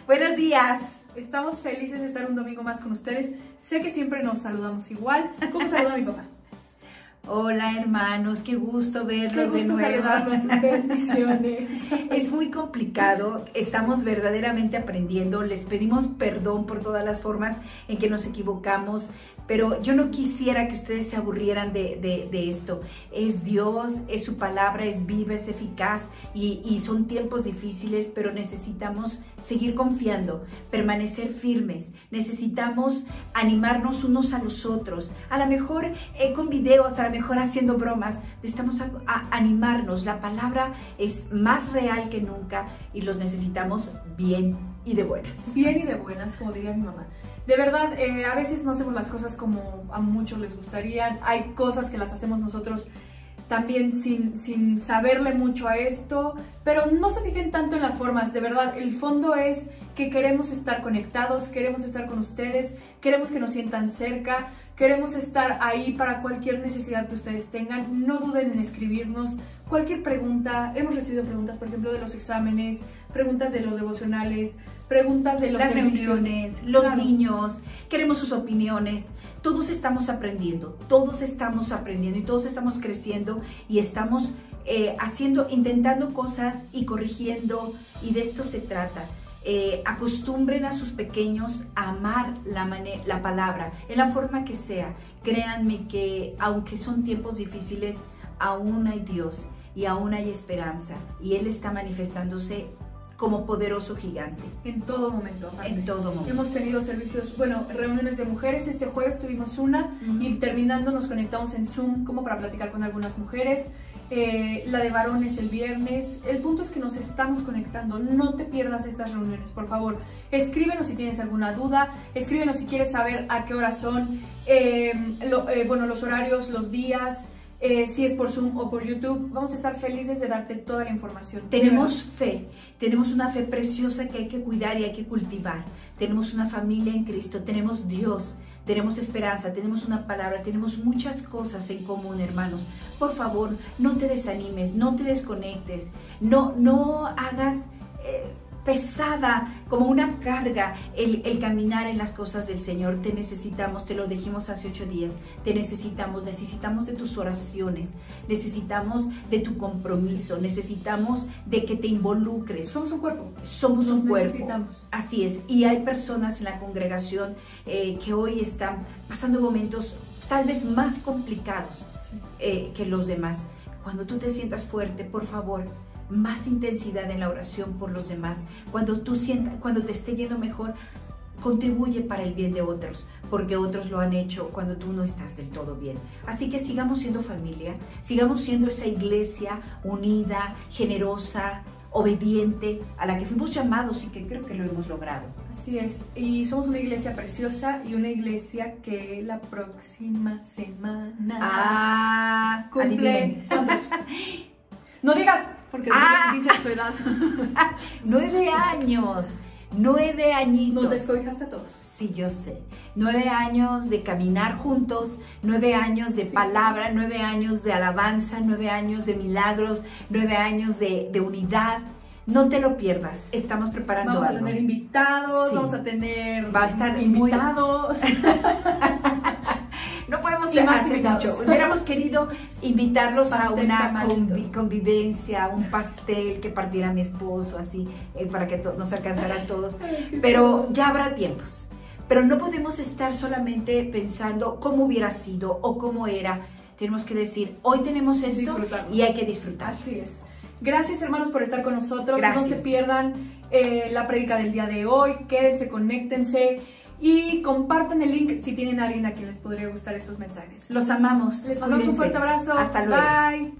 Buenos días. Estamos felices de estar un domingo más con ustedes. Sé que siempre nos saludamos igual. ¿Cómo saluda mi papá? Hola hermanos, qué gusto verlos de nuevo. Saludarlos, bendiciones. Es muy complicado, estamos verdaderamente aprendiendo, les pedimos perdón por todas las formas en que nos equivocamos, pero yo no quisiera que ustedes se aburrieran de esto. Es Dios, es su palabra, es viva, es eficaz y son tiempos difíciles, pero necesitamos seguir confiando, permanecer firmes, necesitamos animarnos unos a los otros, a lo mejor con videos, a lo mejor haciendo bromas, necesitamos animarnos. La palabra es más real que nunca y los necesitamos bien y de buenas. Bien y de buenas, como diría mi mamá. De verdad, a veces no hacemos las cosas como a muchos les gustaría. Hay cosas que las hacemos nosotros también sin saberle mucho a esto, pero no se fijen tanto en las formas. De verdad, el fondo es que queremos estar conectados, queremos estar con ustedes, queremos que nos sientan cerca, queremos estar ahí para cualquier necesidad que ustedes tengan. No duden en escribirnos cualquier pregunta. Hemos recibido preguntas, por ejemplo, de los exámenes, preguntas de los devocionales, preguntas de los las servicios, reuniones, los niños, queremos sus opiniones. Todos estamos aprendiendo y todos estamos creciendo y estamos intentando cosas y corrigiendo, y de esto se trata. Acostumbren a sus pequeños a amar la palabra en la forma que sea. Créanme que aunque son tiempos difíciles, aún hay Dios y aún hay esperanza, y Él está manifestándose como poderoso gigante. En todo momento. Aparte. En todo momento. Hemos tenido servicios, reuniones de mujeres. Este jueves tuvimos una y terminando nos conectamos en Zoom como para platicar con algunas mujeres. La de varones el viernes. El punto es que nos estamos conectando. No te pierdas estas reuniones, por favor. Escríbenos si tienes alguna duda. Escríbenos si quieres saber a qué hora son, los horarios, los días. Si es por Zoom o por YouTube, vamos a estar felices de darte toda la información. Tenemos fe, tenemos una fe preciosa que hay que cuidar y hay que cultivar. Tenemos una familia en Cristo, tenemos Dios, tenemos esperanza, tenemos una palabra, tenemos muchas cosas en común, hermanos. Por favor, no te desanimes, no te desconectes, no hagas pesada como una carga el caminar en las cosas del Señor. Te necesitamos, te lo dijimos hace 8 días, te necesitamos de tus oraciones, necesitamos de tu compromiso, necesitamos de que te involucres. Somos un cuerpo. Somos un cuerpo. Necesitamos. Así es, y hay personas en la congregación que hoy están pasando momentos tal vez más complicados que los demás. Cuando tú te sientas fuerte, por favor, más intensidad en la oración por los demás. Cuando te esté yendo mejor, contribuye para el bien de otros, porque otros lo han hecho cuando tú no estás del todo bien. Así que sigamos siendo familia, sigamos siendo esa iglesia unida, generosa, obediente, a la que fuimos llamados y que creo que lo hemos logrado. Así es, y somos una iglesia preciosa y una iglesia que la próxima semana cumple. ¿Cuántos? No digas, porque dices tu edad. 9 años, 9 añitos. Nos descobijaste a todos. Sí, yo sé. 9 años de caminar juntos, 9 años de palabra, 9 años de alabanza, 9 años de milagros, 9 años de unidad. No te lo pierdas, estamos preparando algo. Vamos a tener invitados, vamos a tener... Va a estar invitados. No podemos hacer mucho. Hubiéramos querido invitarlos pastel, a una convivencia, un pastel que partiera mi esposo, así, para que nos alcanzara a todos. Pero ya habrá tiempos. Pero no podemos estar solamente pensando cómo hubiera sido o cómo era. Tenemos que decir, hoy tenemos esto y hay que disfrutar. Así es. Gracias, hermanos, por estar con nosotros. Gracias. No se pierdan la prédica del día de hoy. Quédense, conéctense. Y compartan el link si tienen a alguien a quien les podría gustar estos mensajes. Los amamos. Les mandamos un fuerte abrazo. Hasta luego. Bye.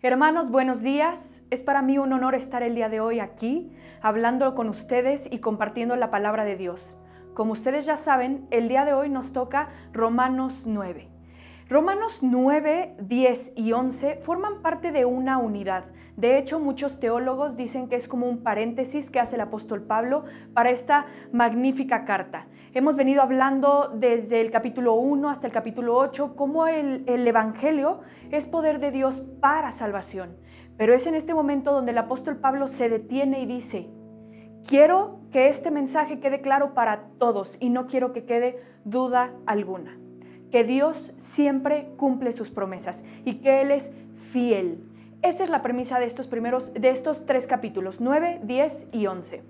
Hermanos, buenos días. Es para mí un honor estar el día de hoy aquí, hablando con ustedes y compartiendo la palabra de Dios. Como ustedes ya saben, el día de hoy nos toca Romanos 9. Romanos 9, 10 y 11 forman parte de una unidad. De hecho, muchos teólogos dicen que es como un paréntesis que hace el apóstol Pablo para esta magnífica carta. Hemos venido hablando desde el capítulo 1 hasta el capítulo 8 cómo el Evangelio es poder de Dios para salvación. Pero es en este momento donde el apóstol Pablo se detiene y dice: quiero que este mensaje quede claro para todos y no quiero que quede duda alguna. Que Dios siempre cumple sus promesas y que Él es fiel. Esa es la premisa de estos tres capítulos, 9, 10 y 11.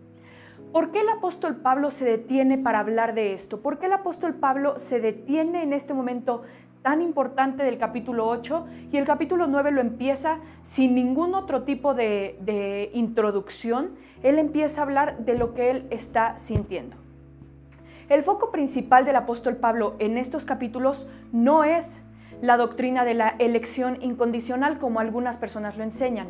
¿Por qué el apóstol Pablo se detiene para hablar de esto? ¿Por qué el apóstol Pablo se detiene en este momento tan importante del capítulo 8 y el capítulo 9 lo empieza sin ningún otro tipo de introducción? Él empieza a hablar de lo que él está sintiendo. El foco principal del apóstol Pablo en estos capítulos no es la doctrina de la elección incondicional como algunas personas lo enseñan.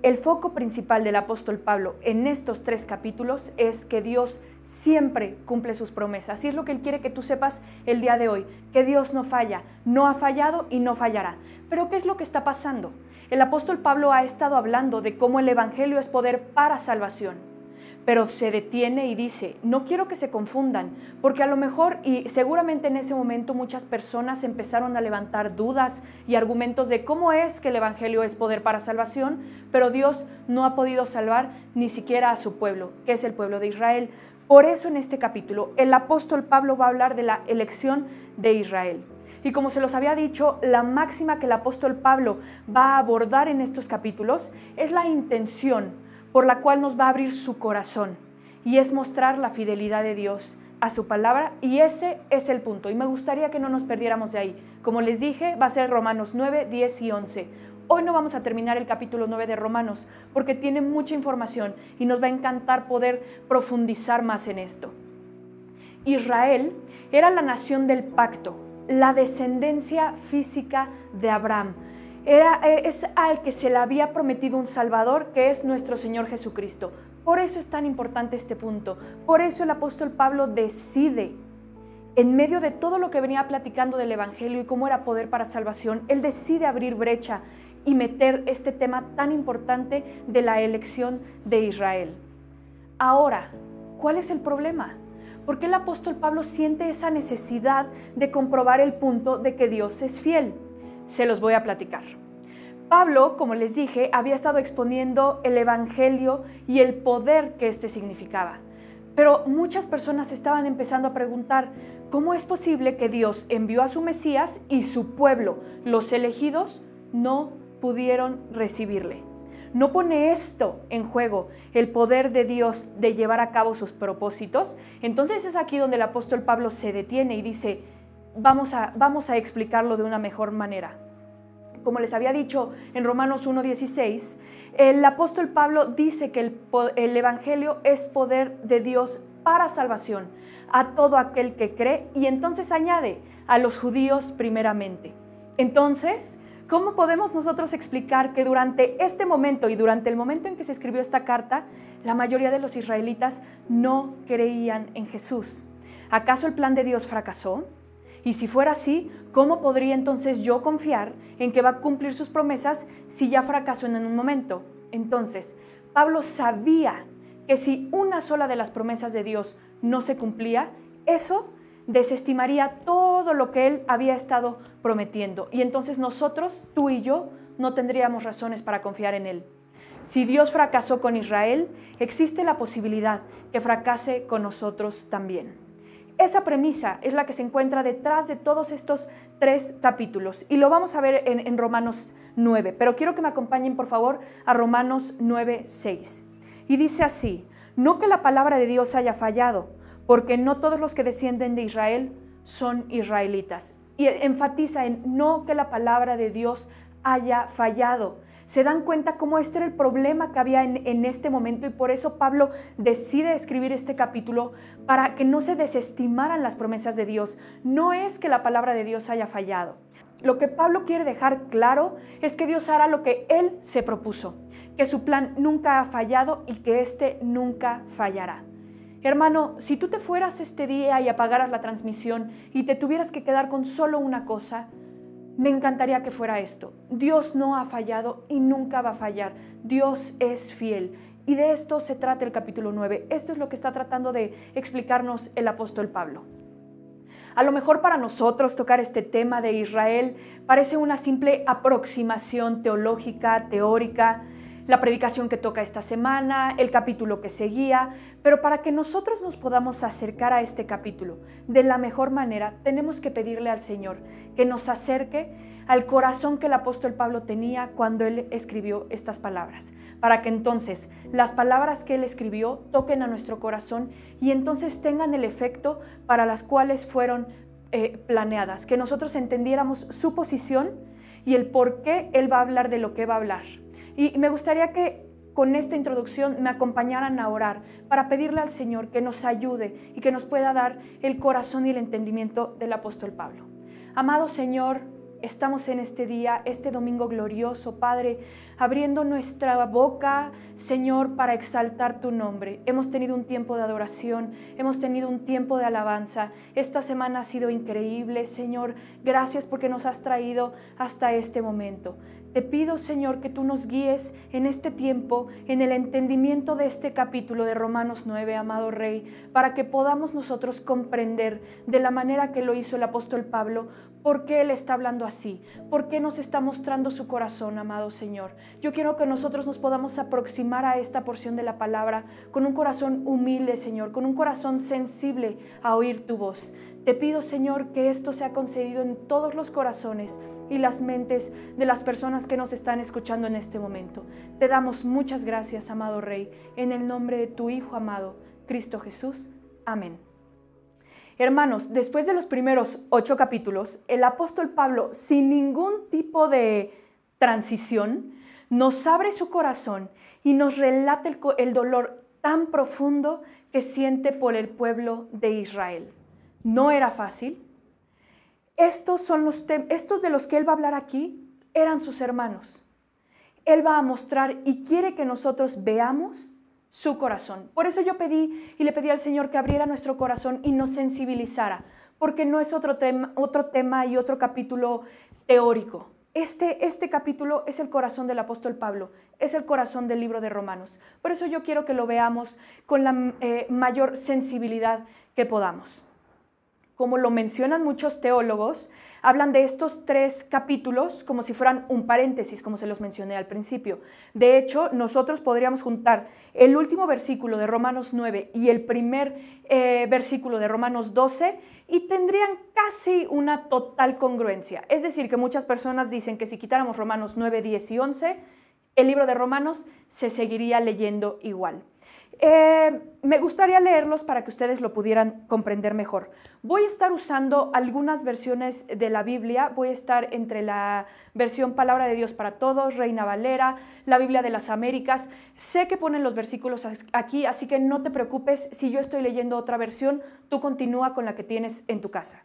El foco principal del apóstol Pablo en estos tres capítulos es que Dios siempre cumple sus promesas. Y es lo que él quiere que tú sepas el día de hoy, que Dios no falla, no ha fallado y no fallará. Pero ¿qué es lo que está pasando? El apóstol Pablo ha estado hablando de cómo el Evangelio es poder para salvación. Pero se detiene y dice, no quiero que se confundan, porque a lo mejor y seguramente en ese momento muchas personas empezaron a levantar dudas y argumentos de cómo es que el Evangelio es poder para salvación, pero Dios no ha podido salvar ni siquiera a su pueblo, que es el pueblo de Israel. Por eso en este capítulo el apóstol Pablo va a hablar de la elección de Israel. Y como se los había dicho, la máxima que el apóstol Pablo va a abordar en estos capítulos es la intención por la cual nos va a abrir su corazón, y es mostrar la fidelidad de Dios a su palabra, y ese es el punto, y me gustaría que no nos perdiéramos de ahí. Como les dije, va a ser Romanos 9, 10 y 11. Hoy no vamos a terminar el capítulo 9 de Romanos, porque tiene mucha información, y nos va a encantar poder profundizar más en esto. Israel era la nación del pacto, la descendencia física de Abraham. Es al que se le había prometido un Salvador, que es nuestro Señor Jesucristo. Por eso es tan importante este punto. Por eso el apóstol Pablo decide, en medio de todo lo que venía platicando del Evangelio y cómo era poder para salvación, él decide abrir brecha y meter este tema tan importante de la elección de Israel. Ahora, ¿cuál es el problema? ¿Por qué el apóstol Pablo siente esa necesidad de comprobar el punto de que Dios es fiel? Se los voy a platicar. Pablo, como les dije, había estado exponiendo el Evangelio y el poder que éste significaba. Pero muchas personas estaban empezando a preguntar, ¿cómo es posible que Dios envió a su Mesías y su pueblo, los elegidos, no pudieron recibirle? ¿No pone esto en juego el poder de Dios de llevar a cabo sus propósitos? Entonces es aquí donde el apóstol Pablo se detiene y dice, vamos a explicarlo de una mejor manera. Como les había dicho en Romanos 1:16, el apóstol Pablo dice que el Evangelio es poder de Dios para salvación a todo aquel que cree, y entonces añade a los judíos primeramente. Entonces, ¿cómo podemos nosotros explicar que durante este momento y durante el momento en que se escribió esta carta, la mayoría de los israelitas no creían en Jesús? ¿Acaso el plan de Dios fracasó? Y si fuera así, ¿cómo podría entonces yo confiar en que va a cumplir sus promesas si ya fracasó en un momento? Entonces, Pablo sabía que si una sola de las promesas de Dios no se cumplía, eso desestimaría todo lo que él había estado prometiendo. Y entonces nosotros, tú y yo, no tendríamos razones para confiar en él. Si Dios fracasó con Israel, existe la posibilidad que fracase con nosotros también. Esa premisa es la que se encuentra detrás de todos estos tres capítulos y lo vamos a ver en Romanos 9, pero quiero que me acompañen por favor a Romanos 9, 6. Y dice así, no que la palabra de Dios haya fallado, porque no todos los que descienden de Israel son israelitas. Y enfatiza en no que la palabra de Dios haya fallado. Se dan cuenta cómo este era el problema que había en este momento, y por eso Pablo decide escribir este capítulo para que no se desestimaran las promesas de Dios. No es que la palabra de Dios haya fallado. Lo que Pablo quiere dejar claro es que Dios hará lo que Él se propuso, que su plan nunca ha fallado y que este nunca fallará. Hermano, si tú te fueras este día y apagaras la transmisión y te tuvieras que quedar con solo una cosa, me encantaría que fuera esto: Dios no ha fallado y nunca va a fallar. Dios es fiel. Y de esto se trata el capítulo 9. Esto es lo que está tratando de explicarnos el apóstol Pablo. A lo mejor para nosotros tocar este tema de Israel parece una simple aproximación teológica, teórica, la predicación que toca esta semana, el capítulo que seguía, pero para que nosotros nos podamos acercar a este capítulo de la mejor manera, tenemos que pedirle al Señor que nos acerque al corazón que el apóstol Pablo tenía cuando él escribió estas palabras, para que entonces las palabras que él escribió toquen a nuestro corazón y entonces tengan el efecto para las cuales fueron planeadas, que nosotros entendiéramos su posición y el por qué él va a hablar de lo que va a hablar. Y me gustaría que con esta introducción me acompañaran a orar para pedirle al Señor que nos ayude y que nos pueda dar el corazón y el entendimiento del apóstol Pablo. Amado Señor, estamos en este día, este domingo glorioso, Padre, abriendo nuestra boca, Señor, para exaltar tu nombre. Hemos tenido un tiempo de adoración, hemos tenido un tiempo de alabanza. Esta semana ha sido increíble, Señor. Gracias porque nos has traído hasta este momento. Te pido, Señor, que tú nos guíes en este tiempo, en el entendimiento de este capítulo de Romanos 9, amado Rey, para que podamos nosotros comprender de la manera que lo hizo el apóstol Pablo, por qué él está hablando así, por qué nos está mostrando su corazón, amado Señor. Yo quiero que nosotros nos podamos aproximar a esta porción de la palabra con un corazón humilde, Señor, con un corazón sensible a oír tu voz. Te pido, Señor, que esto sea concedido en todos los corazones y las mentes de las personas que nos están escuchando en este momento. Te damos muchas gracias, amado Rey, en el nombre de tu Hijo amado, Cristo Jesús. Amén. Hermanos, después de los primeros 8 capítulos, el apóstol Pablo, sin ningún tipo de transición, nos abre su corazón y nos relata el dolor tan profundo que siente por el pueblo de Israel. No era fácil. Estos de los que él va a hablar aquí eran sus hermanos. Él va a mostrar y quiere que nosotros veamos su corazón. Por eso yo le pedí al Señor que abriera nuestro corazón y nos sensibilizara, porque no es otro tema y otro capítulo teórico. Este capítulo es el corazón del apóstol Pablo, es el corazón del libro de Romanos. Por eso yo quiero que lo veamos con la mayor sensibilidad que podamos. Como lo mencionan muchos teólogos, hablan de estos 3 capítulos como si fueran un paréntesis, como se los mencioné al principio. De hecho, nosotros podríamos juntar el último versículo de Romanos 9 y el primer versículo de Romanos 12 y tendrían casi una total congruencia. Es decir, que muchas personas dicen que si quitáramos Romanos 9, 10 y 11, el libro de Romanos se seguiría leyendo igual. Me gustaría leerlos para que ustedes lo pudieran comprender mejor. Voy a estar usando algunas versiones de la Biblia. Voy a estar entre la versión Palabra de Dios para Todos, Reina Valera, la Biblia de las Américas. Sé que ponen los versículos aquí, así que no te preocupes. Si yo estoy leyendo otra versión, tú continúa con la que tienes en tu casa.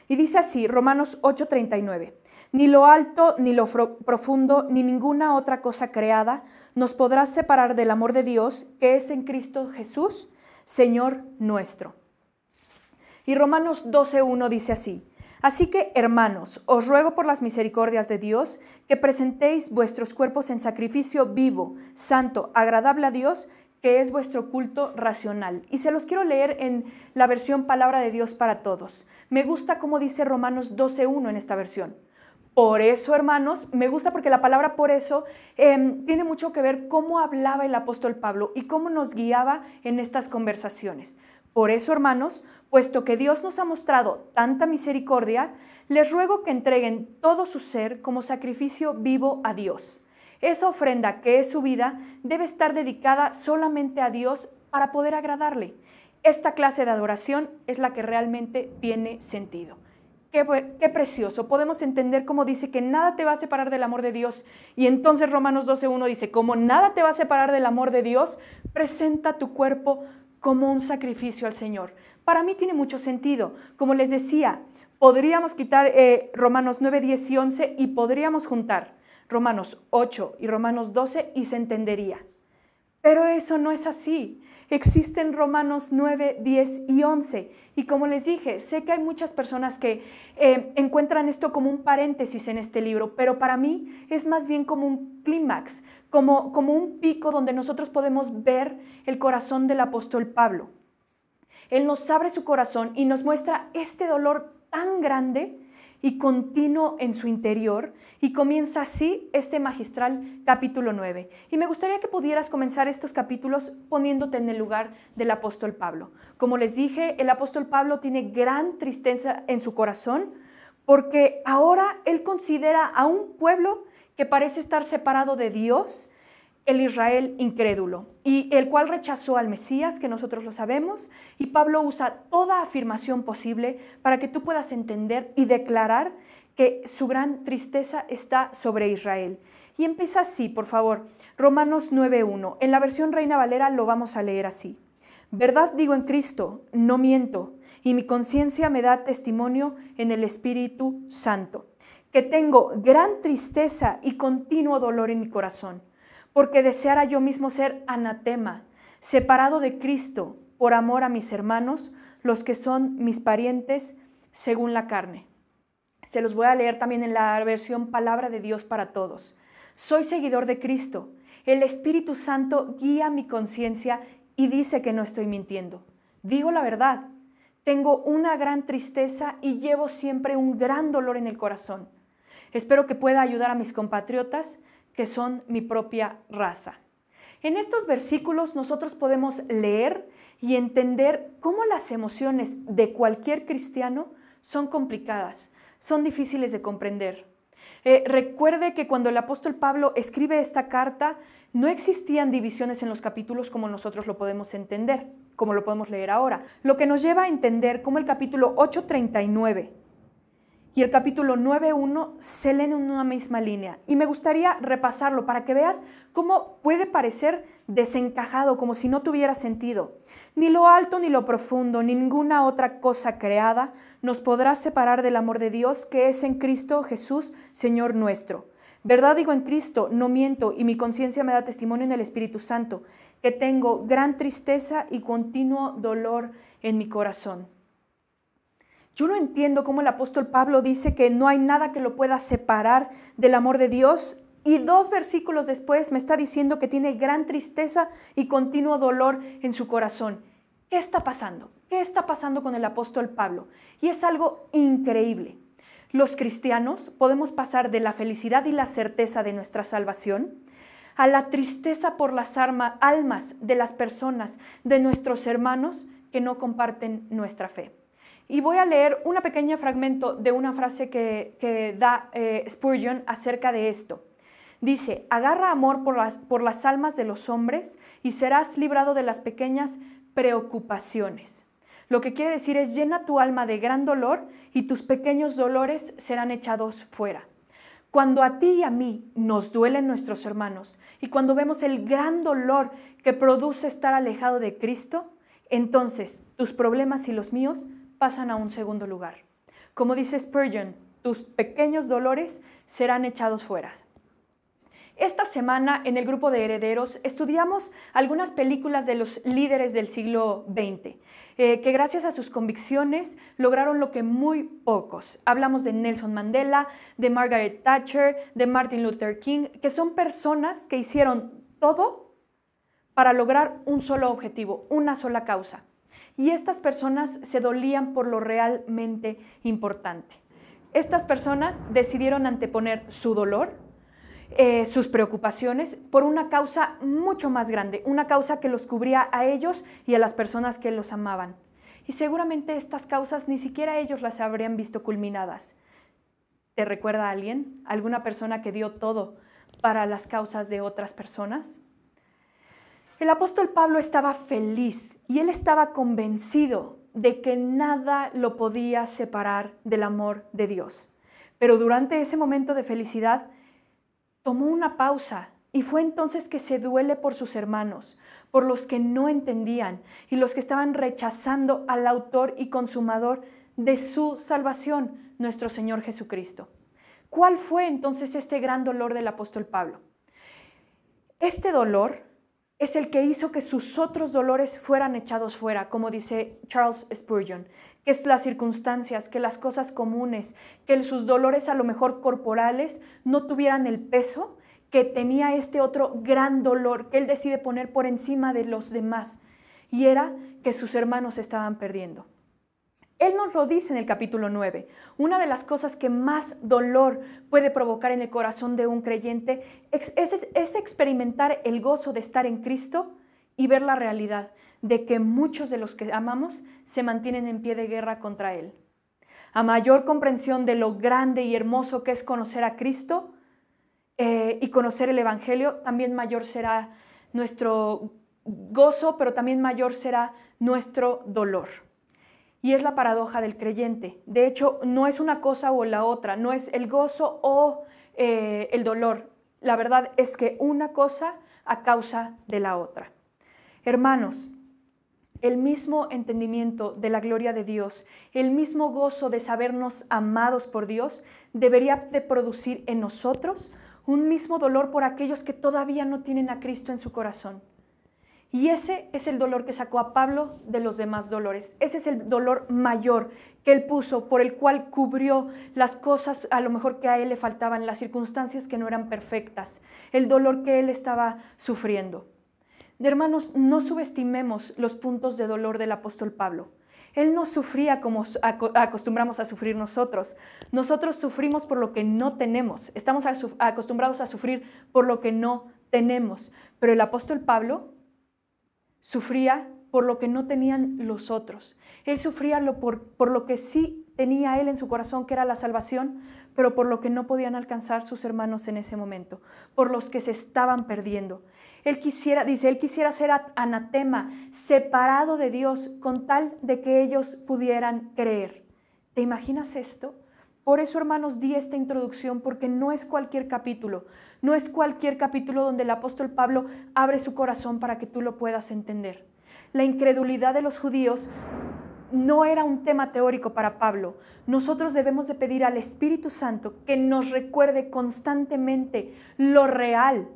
Y dice así, Romanos 8:39. Ni lo alto, ni lo profundo, ni ninguna otra cosa creada nos podrá separar del amor de Dios que es en Cristo Jesús, Señor nuestro. Y Romanos 12:1 dice así, así que, hermanos, os ruego por las misericordias de Dios que presentéis vuestros cuerpos en sacrificio vivo, santo, agradable a Dios, que es vuestro culto racional. Y se los quiero leer en la versión Palabra de Dios para Todos. Me gusta cómo dice Romanos 12:1 en esta versión. Por eso, hermanos, me gusta porque la palabra por eso tiene mucho que ver cómo hablaba el apóstol Pablo y cómo nos guiaba en estas conversaciones. Por eso, hermanos, puesto que Dios nos ha mostrado tanta misericordia, les ruego que entreguen todo su ser como sacrificio vivo a Dios. Esa ofrenda que es su vida debe estar dedicada solamente a Dios para poder agradarle. Esta clase de adoración es la que realmente tiene sentido. Qué precioso. Podemos entender cómo dice que nada te va a separar del amor de Dios. Y entonces Romanos 12:1 dice, como nada te va a separar del amor de Dios, presenta tu cuerpo como un sacrificio al Señor. Para mí tiene mucho sentido. Como les decía, podríamos quitar Romanos 9, 10 y 11 y podríamos juntar Romanos 8 y Romanos 12 y se entendería. Pero eso no es así. Existen Romanos 9, 10 y 11. Y como les dije, sé que hay muchas personas que encuentran esto como un paréntesis en este libro, pero para mí es más bien como un clímax, como un pico donde nosotros podemos ver el corazón del apóstol Pablo. Él nos abre su corazón y nos muestra este dolor tan grande y continuo en su interior, y comienza así este magistral capítulo 9. Y me gustaría que pudieras comenzar estos capítulos poniéndote en el lugar del apóstol Pablo. Como les dije, el apóstol Pablo tiene gran tristeza en su corazón porque ahora él considera a un pueblo que parece estar separado de Dios, el Israel incrédulo, y el cual rechazó al Mesías, que nosotros lo sabemos, y Pablo usa toda afirmación posible para que tú puedas entender y declarar que su gran tristeza está sobre Israel. Y empieza así, por favor, Romanos 9:1. En la versión Reina Valera lo vamos a leer así. Verdad digo en Cristo, no miento, y mi conciencia me da testimonio en el Espíritu Santo, que tengo gran tristeza y continuo dolor en mi corazón, porque deseara yo mismo ser anatema, separado de Cristo, por amor a mis hermanos, los que son mis parientes según la carne. Se los voy a leer también en la versión Palabra de Dios para Todos. Soy seguidor de Cristo. El Espíritu Santo guía mi conciencia y dice que no estoy mintiendo. Digo la verdad. Tengo una gran tristeza y llevo siempre un gran dolor en el corazón. Espero que pueda ayudar a mis compatriotas que son mi propia raza. En estos versículos nosotros podemos leer y entender cómo las emociones de cualquier cristiano son complicadas, son difíciles de comprender. Recuerde que cuando el apóstol Pablo escribe esta carta, no existían divisiones en los capítulos como nosotros lo podemos entender, como lo podemos leer ahora, lo que nos lleva a entender cómo el capítulo 8:39 y el capítulo 9:1 se leen en una misma línea. Y me gustaría repasarlo para que veas cómo puede parecer desencajado, como si no tuviera sentido. Ni lo alto, ni lo profundo, ni ninguna otra cosa creada nos podrá separar del amor de Dios que es en Cristo Jesús, Señor nuestro. Verdad digo en Cristo, no miento, y mi conciencia me da testimonio en el Espíritu Santo, que tengo gran tristeza y continuo dolor en mi corazón. Yo no entiendo cómo el apóstol Pablo dice que no hay nada que lo pueda separar del amor de Dios, y 2 versículos después me está diciendo que tiene gran tristeza y continuo dolor en su corazón. ¿Qué está pasando? ¿Qué está pasando con el apóstol Pablo? Y es algo increíble. Los cristianos podemos pasar de la felicidad y la certeza de nuestra salvación a la tristeza por las almas de las personas, de nuestros hermanos que no comparten nuestra fe. Y voy a leer un pequeño fragmento de una frase que da Spurgeon acerca de esto. Dice, agarra amor por las almas de los hombres y serás librado de las pequeñas preocupaciones. Lo que quiere decir es, llena tu alma de gran dolor y tus pequeños dolores serán echados fuera. Cuando a ti y a mí nos duelen nuestros hermanos y cuando vemos el gran dolor que produce estar alejado de Cristo, entonces tus problemas y los míos pasan a un segundo lugar. Como dice Spurgeon, tus pequeños dolores serán echados fuera. Esta semana en el grupo de herederos estudiamos algunas películas de los líderes del siglo XX, que gracias a sus convicciones lograron lo que muy pocos. Hablamos de Nelson Mandela, de Margaret Thatcher, de Martin Luther King, que son personas que hicieron todo para lograr un solo objetivo, una sola causa. Y estas personas se dolían por lo realmente importante. Estas personas decidieron anteponer su dolor, sus preocupaciones, por una causa mucho más grande, una causa que los cubría a ellos y a las personas que los amaban. Y seguramente estas causas ni siquiera ellos las habrían visto culminadas. ¿Te recuerda a alguien? ¿Alguna persona que dio todo para las causas de otras personas? El apóstol Pablo estaba feliz y él estaba convencido de que nada lo podía separar del amor de Dios. Pero durante ese momento de felicidad, tomó una pausa y fue entonces que se duele por sus hermanos, por los que no entendían y los que estaban rechazando al autor y consumador de su salvación, nuestro Señor Jesucristo. ¿Cuál fue entonces este gran dolor del apóstol Pablo? Este dolor es el que hizo que sus otros dolores fueran echados fuera, como dice Charles Spurgeon, que es las circunstancias, que las cosas comunes, que sus dolores a lo mejor corporales no tuvieran el peso que tenía este otro gran dolor que él decide poner por encima de los demás, y era que sus hermanos estaban perdiendo. Él nos lo dice en el capítulo 9. Una de las cosas que más dolor puede provocar en el corazón de un creyente es experimentar el gozo de estar en Cristo y ver la realidad de que muchos de los que amamos se mantienen en pie de guerra contra Él. A mayor comprensión de lo grande y hermoso que es conocer a Cristo y conocer el Evangelio, también mayor será nuestro gozo, pero también mayor será nuestro dolor. Y es la paradoja del creyente. De hecho, no es una cosa o la otra, no es el gozo o el dolor. La verdad es que una cosa a causa de la otra. Hermanos, el mismo entendimiento de la gloria de Dios, el mismo gozo de sabernos amados por Dios, debería de producir en nosotros un mismo dolor por aquellos que todavía no tienen a Cristo en su corazón. Y ese es el dolor que sacó a Pablo de los demás dolores. Ese es el dolor mayor que él puso, por el cual cubrió las cosas a lo mejor que a él le faltaban, las circunstancias que no eran perfectas, el dolor que él estaba sufriendo. Hermanos, no subestimemos los puntos de dolor del apóstol Pablo. Él no sufría como acostumbramos a sufrir nosotros. Nosotros sufrimos por lo que no tenemos. Estamos acostumbrados a sufrir por lo que no tenemos. Pero el apóstol Pablo sufría por lo que no tenían los otros. Él sufría por lo que sí tenía él en su corazón, que era la salvación, pero por lo que no podían alcanzar sus hermanos en ese momento, por los que se estaban perdiendo. Él quisiera ser anatema, separado de Dios, con tal de que ellos pudieran creer. ¿Te imaginas esto? Por eso, hermanos, di esta introducción, porque no es cualquier capítulo. No es cualquier capítulo donde el apóstol Pablo abre su corazón para que tú lo puedas entender. La incredulidad de los judíos no era un tema teórico para Pablo. Nosotros debemos de pedir al Espíritu Santo que nos recuerde constantemente lo real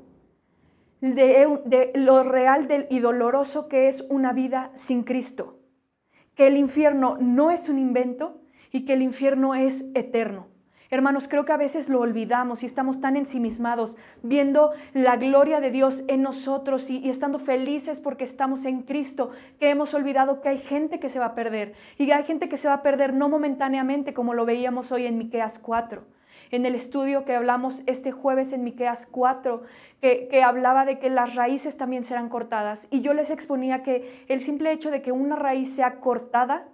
y doloroso que es una vida sin Cristo. Que el infierno no es un invento y que el infierno es eterno. Hermanos, creo que a veces lo olvidamos y estamos tan ensimismados viendo la gloria de Dios en nosotros y estando felices porque estamos en Cristo, que hemos olvidado que hay gente que se va a perder, y hay gente que se va a perder no momentáneamente, como lo veíamos hoy en Miqueas 4. En el estudio que hablamos este jueves en Miqueas 4, que hablaba de que las raíces también serán cortadas, y yo les exponía que el simple hecho de que una raíz sea cortada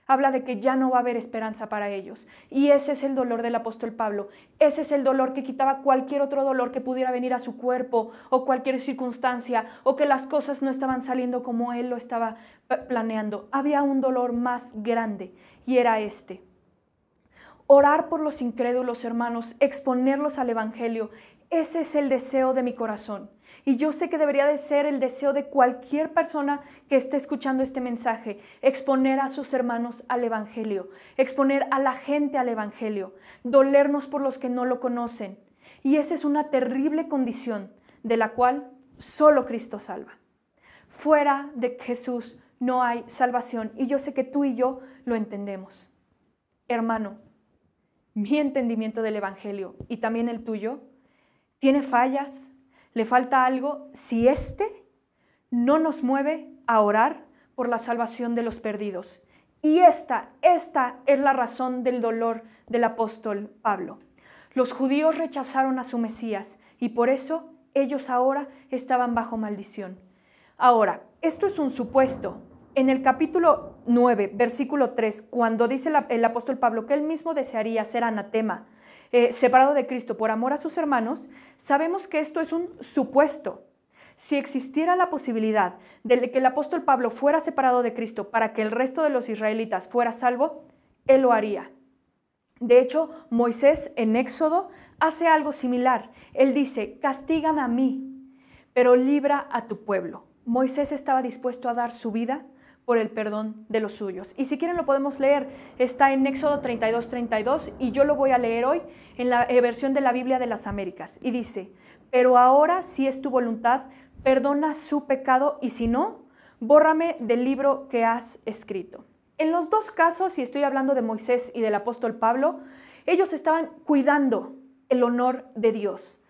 habla de que ya no va a haber esperanza para ellos. Y ese es el dolor del apóstol Pablo. Ese es el dolor que quitaba cualquier otro dolor que pudiera venir a su cuerpo, o cualquier circunstancia, o que las cosas no estaban saliendo como él lo estaba planeando. Había un dolor más grande, y era este. Orar por los incrédulos, hermanos, exponerlos al Evangelio, ese es el deseo de mi corazón. Y yo sé que debería de ser el deseo de cualquier persona que esté escuchando este mensaje, exponer a sus hermanos al Evangelio, exponer a la gente al Evangelio, dolernos por los que no lo conocen. Y esa es una terrible condición de la cual solo Cristo salva. Fuera de Jesús no hay salvación, y yo sé que tú y yo lo entendemos. Hermano, mi entendimiento del Evangelio y también el tuyo tiene fallas, le falta algo, si este no nos mueve a orar por la salvación de los perdidos. Y esta es la razón del dolor del apóstol Pablo. Los judíos rechazaron a su Mesías y por eso ellos ahora estaban bajo maldición. Ahora, esto es un supuesto. En el capítulo 9, versículo 3, cuando dice el apóstol Pablo que él mismo desearía ser anatema, separado de Cristo por amor a sus hermanos, sabemos que esto es un supuesto. Si existiera la posibilidad de que el apóstol Pablo fuera separado de Cristo para que el resto de los israelitas fuera salvo, él lo haría. De hecho, Moisés en Éxodo hace algo similar. Él dice, castígame a mí, pero libra a tu pueblo. Moisés estaba dispuesto a dar su vida por el perdón de los suyos. Y si quieren lo podemos leer, está en Éxodo 32:32 y yo lo voy a leer hoy en la versión de la Biblia de las Américas. Y dice, pero ahora si es tu voluntad, perdona su pecado y si no, bórrame del libro que has escrito. En los dos casos, y estoy hablando de Moisés y del apóstol Pablo, ellos estaban cuidando el honor de Dios.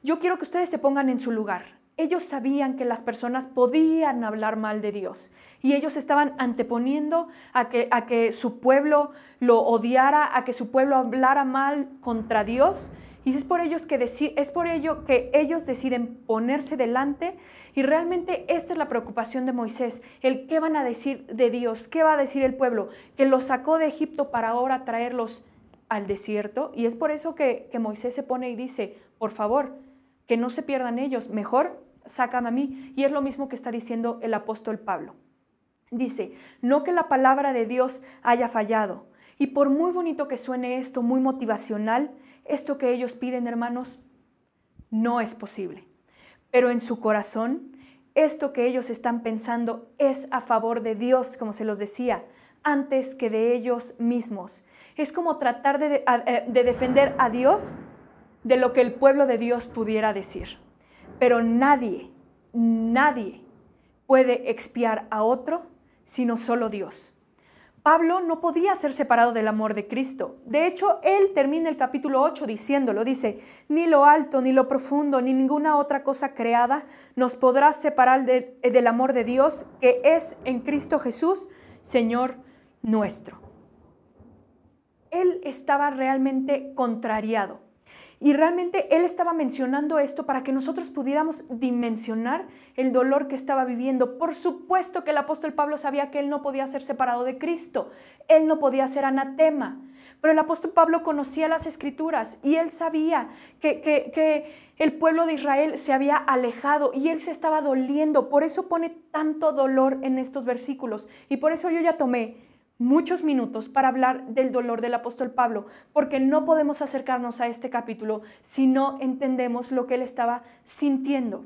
Yo quiero que ustedes se pongan en su lugar. Ellos sabían que las personas podían hablar mal de Dios y ellos estaban anteponiendo a que su pueblo lo odiara, a que su pueblo hablara mal contra Dios. Y es por ello que ellos deciden ponerse delante y realmente esta es la preocupación de Moisés, el qué van a decir de Dios, qué va a decir el pueblo, que los sacó de Egipto para ahora traerlos al desierto. Y es por eso que Moisés se pone y dice, por favor, que no se pierdan ellos, mejor sácame a mí. Y es lo mismo que está diciendo el apóstol Pablo. Dice, no que la palabra de Dios haya fallado. Y por muy bonito que suene esto, muy motivacional, esto que ellos piden, hermanos, no es posible. Pero en su corazón, esto que ellos están pensando es a favor de Dios, como se los decía, antes que de ellos mismos. Es como tratar de defender a Dios de lo que el pueblo de Dios pudiera decir. Pero nadie puede expiar a otro sino solo Dios. Pablo no podía ser separado del amor de Cristo. De hecho, él termina el capítulo 8 diciéndolo. Dice, ni lo alto, ni lo profundo, ni ninguna otra cosa creada nos podrá separar del amor de Dios que es en Cristo Jesús, Señor nuestro. Él estaba realmente contrariado. Y realmente él estaba mencionando esto para que nosotros pudiéramos dimensionar el dolor que estaba viviendo. Por supuesto que el apóstol Pablo sabía que él no podía ser separado de Cristo, él no podía ser anatema, pero el apóstol Pablo conocía las Escrituras y él sabía que el pueblo de Israel se había alejado y él se estaba doliendo. Por eso pone tanto dolor en estos versículos y por eso yo ya tomé muchos minutos para hablar del dolor del apóstol Pablo, porque no podemos acercarnos a este capítulo si no entendemos lo que él estaba sintiendo.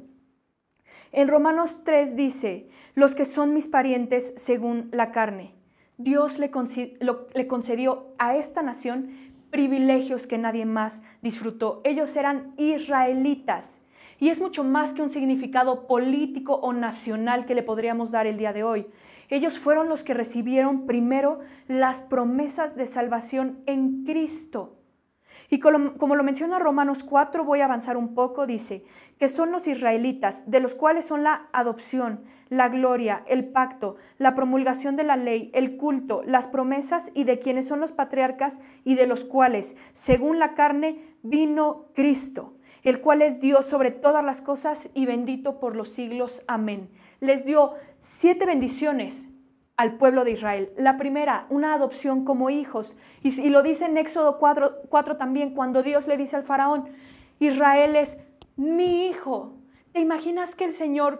En Romanos 3 dice, los que son mis parientes según la carne. Dios le concedió a esta nación privilegios que nadie más disfrutó. Ellos eran israelitas. Y es mucho más que un significado político o nacional que le podríamos dar el día de hoy. Ellos fueron los que recibieron primero las promesas de salvación en Cristo. Y como lo menciona Romanos 4, voy a avanzar un poco, dice que son los israelitas, de los cuales son la adopción, la gloria, el pacto, la promulgación de la ley, el culto, las promesas y de quienes son los patriarcas y de los cuales, según la carne, vino Cristo, el cual es Dios sobre todas las cosas y bendito por los siglos. Amén. Les dio 7 bendiciones al pueblo de Israel. La primera, una adopción como hijos. Y lo dice en Éxodo 4 también, cuando Dios le dice al faraón, Israel es mi hijo. ¿Te imaginas que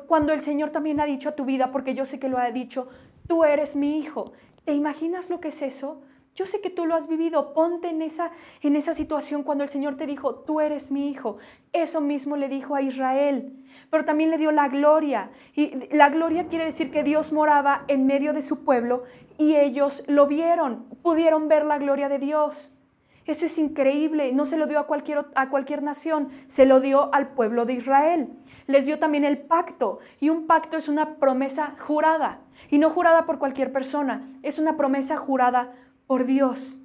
cuando el Señor también ha dicho a tu vida, porque yo sé que lo ha dicho, tú eres mi hijo? ¿Te imaginas lo que es eso? Yo sé que tú lo has vivido. Ponte en esa situación cuando el Señor te dijo, tú eres mi hijo. Eso mismo le dijo a Israel. Pero también le dio la gloria. Y la gloria quiere decir que Dios moraba en medio de su pueblo y ellos lo vieron. Pudieron ver la gloria de Dios. Eso es increíble. No se lo dio a cualquier nación. Se lo dio al pueblo de Israel. Les dio también el pacto. Y un pacto es una promesa jurada. Y no jurada por cualquier persona. Es una promesa jurada por Dios.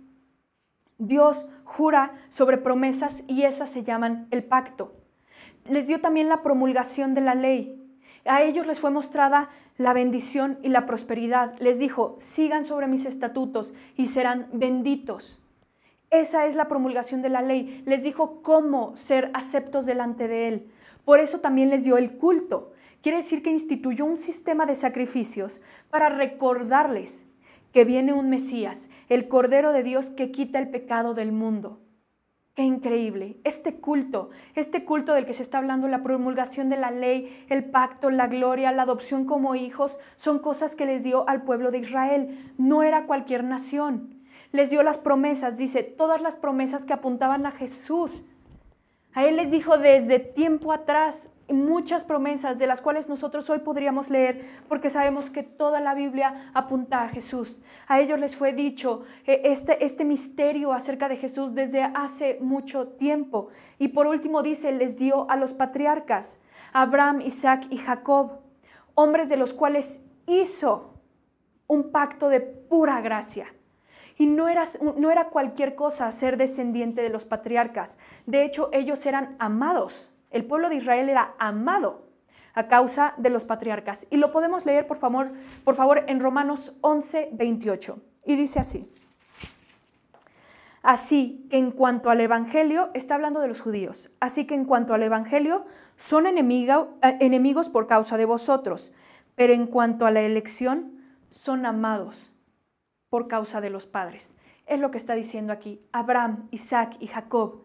Dios jura sobre promesas y esas se llaman el pacto. Les dio también la promulgación de la ley. A ellos les fue mostrada la bendición y la prosperidad. Les dijo, sigan sobre mis estatutos y serán benditos. Esa es la promulgación de la ley. Les dijo cómo ser aceptos delante de Él. Por eso también les dio el culto. Quiere decir que instituyó un sistema de sacrificios para recordarles que viene un Mesías, el Cordero de Dios que quita el pecado del mundo. Qué increíble. Este culto del que se está hablando, la promulgación de la ley, el pacto, la gloria, la adopción como hijos, son cosas que les dio al pueblo de Israel. No era cualquier nación. Les dio las promesas, dice, todas las promesas que apuntaban a Jesús. A Él les dijo desde tiempo atrás muchas promesas de las cuales nosotros hoy podríamos leer porque sabemos que toda la Biblia apunta a Jesús. A ellos les fue dicho este misterio acerca de Jesús desde hace mucho tiempo. Y por último dice, les dio a los patriarcas, Abraham, Isaac y Jacob, hombres de los cuales hizo un pacto de pura gracia. Y no era cualquier cosa ser descendiente de los patriarcas. De hecho, ellos eran amados. El pueblo de Israel era amado a causa de los patriarcas. Y lo podemos leer, por favor, en Romanos 11, 28. Y dice así. Así que en cuanto al evangelio, está hablando de los judíos, así que en cuanto al evangelio, son enemigos por causa de vosotros, pero en cuanto a la elección, son amados por causa de los padres. Es lo que está diciendo aquí Abraham, Isaac y Jacob.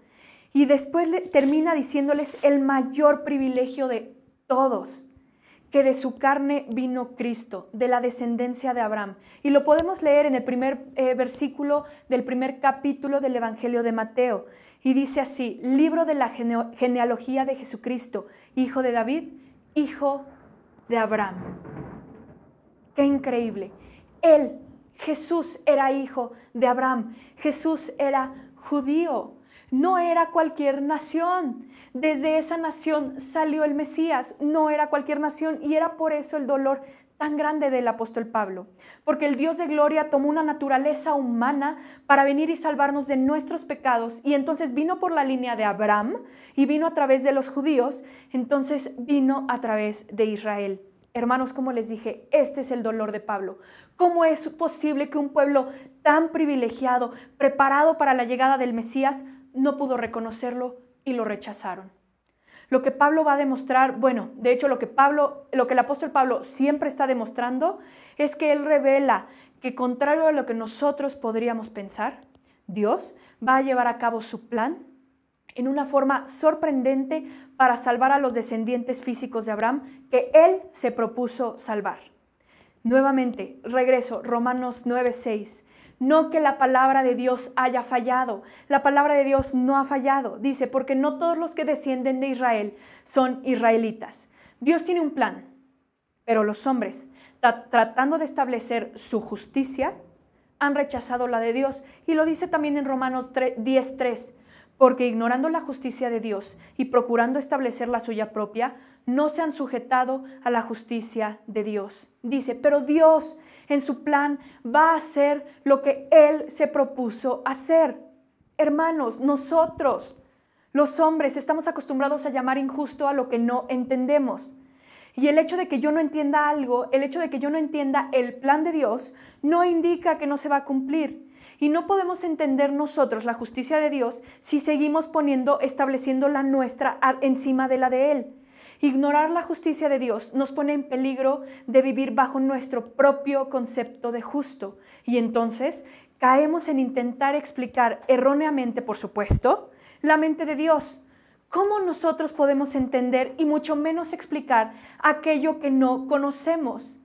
Y después termina diciéndoles el mayor privilegio de todos, que de su carne vino Cristo, de la descendencia de Abraham. Y lo podemos leer en el primer versículo del primer capítulo del Evangelio de Mateo. Y dice así, libro de la genealogía de Jesucristo, hijo de David, hijo de Abraham. ¡Qué increíble! Jesús era hijo de Abraham. Jesús era judío. No era cualquier nación. Desde esa nación salió el Mesías. No era cualquier nación y era por eso el dolor tan grande del apóstol Pablo. Porque el Dios de gloria tomó una naturaleza humana para venir y salvarnos de nuestros pecados. Y entonces vino por la línea de Abraham y vino a través de los judíos. Entonces vino a través de Israel. Hermanos, como les dije, este es el dolor de Pablo. ¿Cómo es posible que un pueblo tan privilegiado, preparado para la llegada del Mesías, no pudo reconocerlo y lo rechazaron? Lo que Pablo va a demostrar, de hecho lo que el apóstol Pablo siempre está demostrando es que él revela que contrario a lo que nosotros podríamos pensar, Dios va a llevar a cabo su plan en una forma sorprendente para salvar a los descendientes físicos de Abraham que él se propuso salvar. Nuevamente, regreso, Romanos 9:6. No que la palabra de Dios haya fallado. La palabra de Dios no ha fallado. Dice, porque no todos los que descienden de Israel son israelitas. Dios tiene un plan, pero los hombres, tratando de establecer su justicia, han rechazado la de Dios. Y lo dice también en Romanos 10:3. Porque ignorando la justicia de Dios y procurando establecer la suya propia, no se han sujetado a la justicia de Dios. Dice, pero Dios en su plan va a hacer lo que Él se propuso hacer. Hermanos, nosotros, los hombres, estamos acostumbrados a llamar injusto a lo que no entendemos. Y el hecho de que yo no entienda algo, el hecho de que yo no entienda el plan de Dios, no indica que no se va a cumplir. Y no podemos entender nosotros la justicia de Dios si seguimos estableciendo la nuestra encima de la de Él. Ignorar la justicia de Dios nos pone en peligro de vivir bajo nuestro propio concepto de justo. Y entonces caemos en intentar explicar erróneamente, por supuesto, la mente de Dios. ¿Cómo nosotros podemos entender y mucho menos explicar aquello que no conocemos?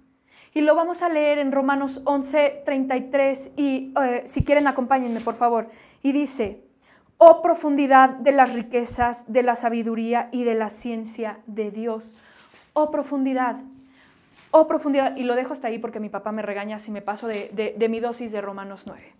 Y lo vamos a leer en Romanos 11:33 y si quieren acompáñenme por favor. Y dice, oh profundidad de las riquezas, de la sabiduría y de la ciencia de Dios. Oh profundidad, y lo dejo hasta ahí porque mi papá me regaña si me paso de mi dosis de Romanos 9.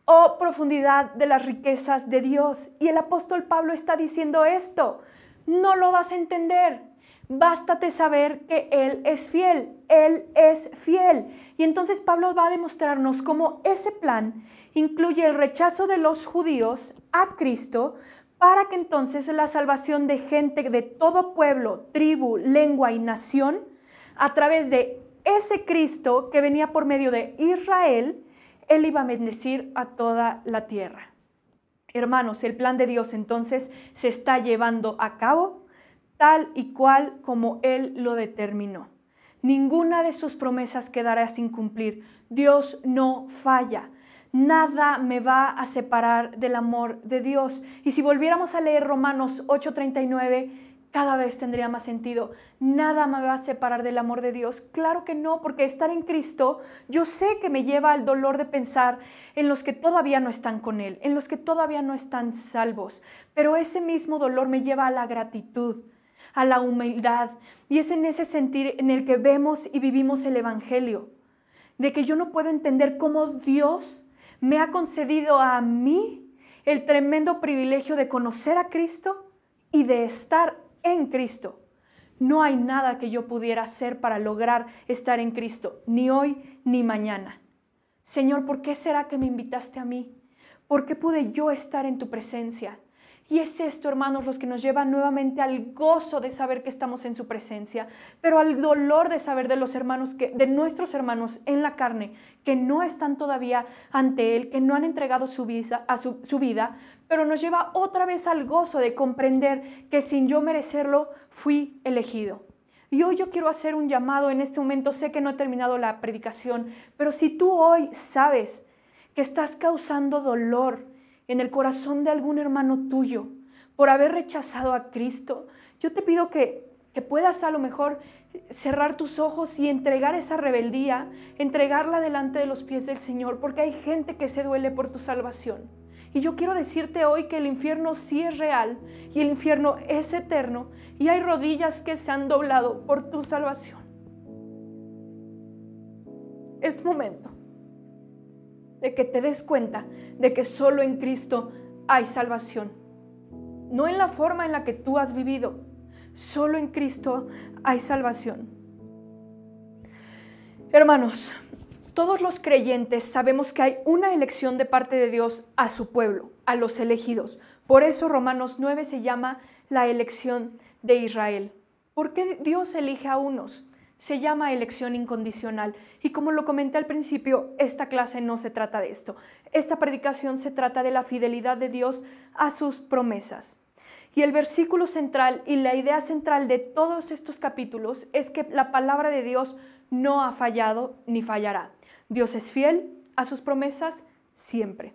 Oh profundidad de las riquezas de Dios. Y el apóstol Pablo está diciendo esto, no lo vas a entender. Bástate saber que Él es fiel, Él es fiel. Y entonces Pablo va a demostrarnos cómo ese plan incluye el rechazo de los judíos a Cristo para que entonces la salvación de gente de todo pueblo, tribu, lengua y nación, a través de ese Cristo que venía por medio de Israel, Él iba a bendecir a toda la tierra. Hermanos, el plan de Dios entonces se está llevando a cabo tal y cual como Él lo determinó. Ninguna de sus promesas quedará sin cumplir. Dios no falla. Nada me va a separar del amor de Dios. Y si volviéramos a leer Romanos 8:39, cada vez tendría más sentido. Nada me va a separar del amor de Dios. Claro que no, porque estar en Cristo, yo sé que me lleva al dolor de pensar en los que todavía no están con Él, en los que todavía no están salvos. Pero ese mismo dolor me lleva a la gratitud, a la humildad. Y es en ese sentir en el que vemos y vivimos el Evangelio, de que yo no puedo entender cómo Dios me ha concedido a mí el tremendo privilegio de conocer a Cristo y de estar en Cristo. No hay nada que yo pudiera hacer para lograr estar en Cristo, ni hoy ni mañana. Señor, ¿por qué será que me invitaste a mí? ¿Por qué pude yo estar en tu presencia? Y es esto, hermanos, los que nos lleva nuevamente al gozo de saber que estamos en su presencia, pero al dolor de saber de los hermanos, de nuestros hermanos en la carne, que no están todavía ante Él, que no han entregado su vida, pero nos lleva otra vez al gozo de comprender que sin yo merecerlo, fui elegido. Y hoy yo quiero hacer un llamado en este momento. Sé que no he terminado la predicación, pero si tú hoy sabes que estás causando dolor en el corazón de algún hermano tuyo por haber rechazado a Cristo, yo te pido que puedas a lo mejor cerrar tus ojos y entregar esa rebeldía, entregarla delante de los pies del Señor, porque hay gente que se duele por tu salvación. Y yo quiero decirte hoy que el infierno sí es real y el infierno es eterno y hay rodillas que se han doblado por tu salvación. Es momento de que te des cuenta de que solo en Cristo hay salvación. No en la forma en la que tú has vivido, solo en Cristo hay salvación. Hermanos, todos los creyentes sabemos que hay una elección de parte de Dios a su pueblo, a los elegidos. Por eso Romanos 9 se llama la elección de Israel. ¿Por qué Dios elige a unos? Se llama elección incondicional. Y como lo comenté al principio, esta clase no se trata de esto. Esta predicación se trata de la fidelidad de Dios a sus promesas. Y el versículo central y la idea central de todos estos capítulos es que la palabra de Dios no ha fallado ni fallará. Dios es fiel a sus promesas siempre.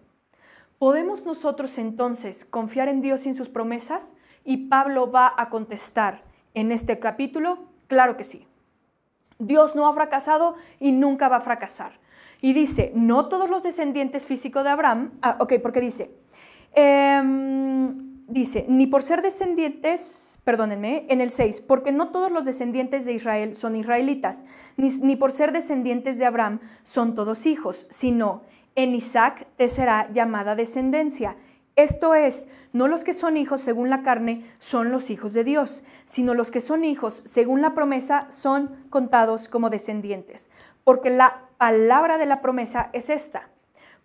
¿Podemos nosotros entonces confiar en Dios y en sus promesas? Y Pablo va a contestar en este capítulo, claro que sí. Dios no ha fracasado y nunca va a fracasar. Y dice, no todos los descendientes físicos de Abraham, porque dice, ni por ser descendientes, perdónenme, en el 6, porque no todos los descendientes de Israel son israelitas, ni por ser descendientes de Abraham son todos hijos, sino en Isaac te será llamada descendencia. Esto es, no los que son hijos según la carne son los hijos de Dios, sino los que son hijos según la promesa son contados como descendientes. Porque la palabra de la promesa es esta: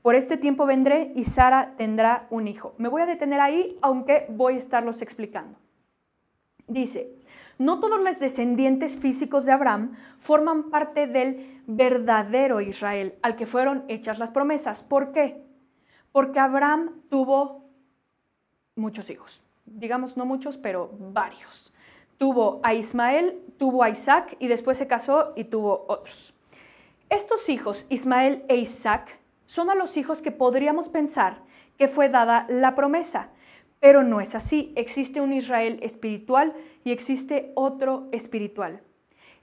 por este tiempo vendré y Sara tendrá un hijo. Me voy a detener ahí, aunque voy a estarlos explicando. Dice, no todos los descendientes físicos de Abraham forman parte del verdadero Israel, al que fueron hechas las promesas. ¿Por qué? Porque Abraham tuvo muchos hijos, digamos no muchos, pero varios. Tuvo a Ismael, tuvo a Isaac y después se casó y tuvo otros. Estos hijos, Ismael e Isaac, son a los hijos que podríamos pensar que fue dada la promesa, pero no es así. Existe un Israel espiritual y existe otro espiritual.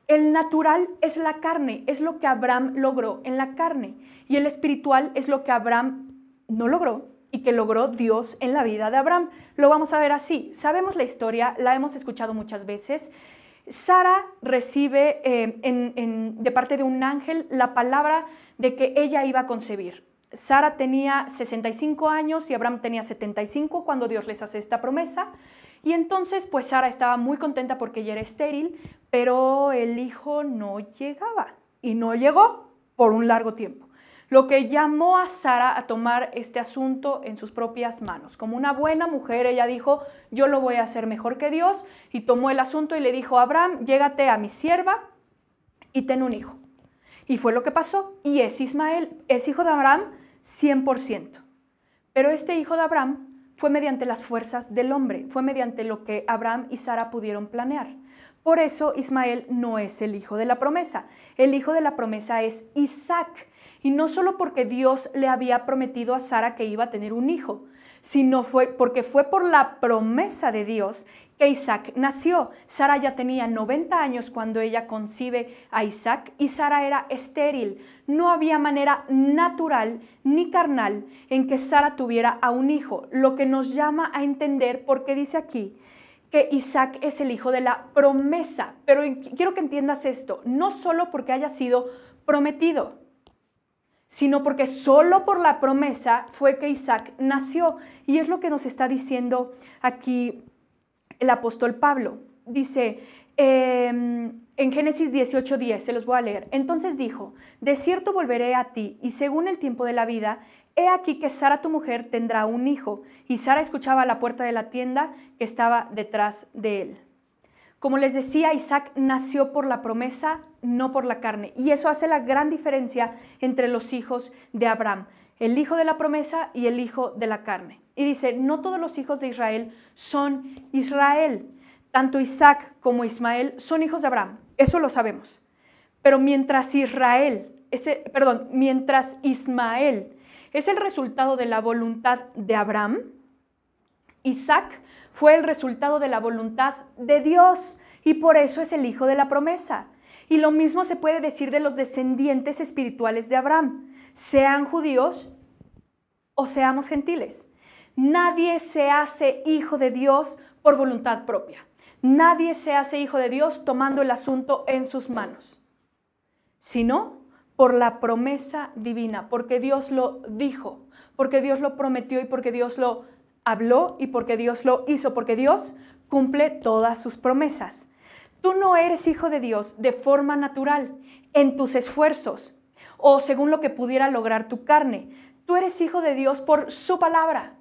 El natural es la carne, es lo que Abraham logró en la carne, y el espiritual es lo que Abraham no logró y que logró Dios en la vida de Abraham. Lo vamos a ver así. Sabemos la historia, la hemos escuchado muchas veces. Sara recibe de parte de un ángel la palabra de que ella iba a concebir. Sara tenía 65 años y Abraham tenía 75 cuando Dios les hace esta promesa. Y entonces pues Sara estaba muy contenta porque ella era estéril, pero el hijo no llegaba y no llegó por un largo tiempo. Lo que llamó a Sara a tomar este asunto en sus propias manos. Como una buena mujer, ella dijo, yo lo voy a hacer mejor que Dios, y tomó el asunto y le dijo, Abraham, llégate a mi sierva y ten un hijo. Y fue lo que pasó, y es Ismael, es hijo de Abraham 100%. Pero este hijo de Abraham fue mediante las fuerzas del hombre, fue mediante lo que Abraham y Sara pudieron planear. Por eso Ismael no es el hijo de la promesa. El hijo de la promesa es Isaac. Y no solo porque Dios le había prometido a Sara que iba a tener un hijo, sino porque fue por la promesa de Dios que Isaac nació. Sara ya tenía 90 años cuando ella concibe a Isaac y Sara era estéril. No había manera natural ni carnal en que Sara tuviera a un hijo, lo que nos llama a entender porque dice aquí que Isaac es el hijo de la promesa. Pero quiero que entiendas esto, no solo porque haya sido prometido, sino porque solo por la promesa fue que Isaac nació. Y es lo que nos está diciendo aquí el apóstol Pablo. Dice en Génesis 18:10, se los voy a leer. Entonces dijo, de cierto volveré a ti, y según el tiempo de la vida, he aquí que Sara tu mujer tendrá un hijo. Y Sara escuchaba a la puerta de la tienda que estaba detrás de él. Como les decía, Isaac nació por la promesa, no por la carne. Y eso hace la gran diferencia entre los hijos de Abraham, el hijo de la promesa y el hijo de la carne. Y dice, no todos los hijos de Israel son Israel. Tanto Isaac como Ismael son hijos de Abraham. Eso lo sabemos. Pero mientras Ismael es el resultado de la voluntad de Abraham, Isaac fue el resultado de la voluntad de Dios y por eso es el hijo de la promesa. Y lo mismo se puede decir de los descendientes espirituales de Abraham, sean judíos o seamos gentiles. Nadie se hace hijo de Dios por voluntad propia. Nadie se hace hijo de Dios tomando el asunto en sus manos, sino por la promesa divina, porque Dios lo dijo, porque Dios lo prometió y porque Dios lo habló y porque Dios lo hizo, porque Dios cumple todas sus promesas. Tú no eres hijo de Dios de forma natural, en tus esfuerzos o según lo que pudiera lograr tu carne. Tú eres hijo de Dios por su palabra,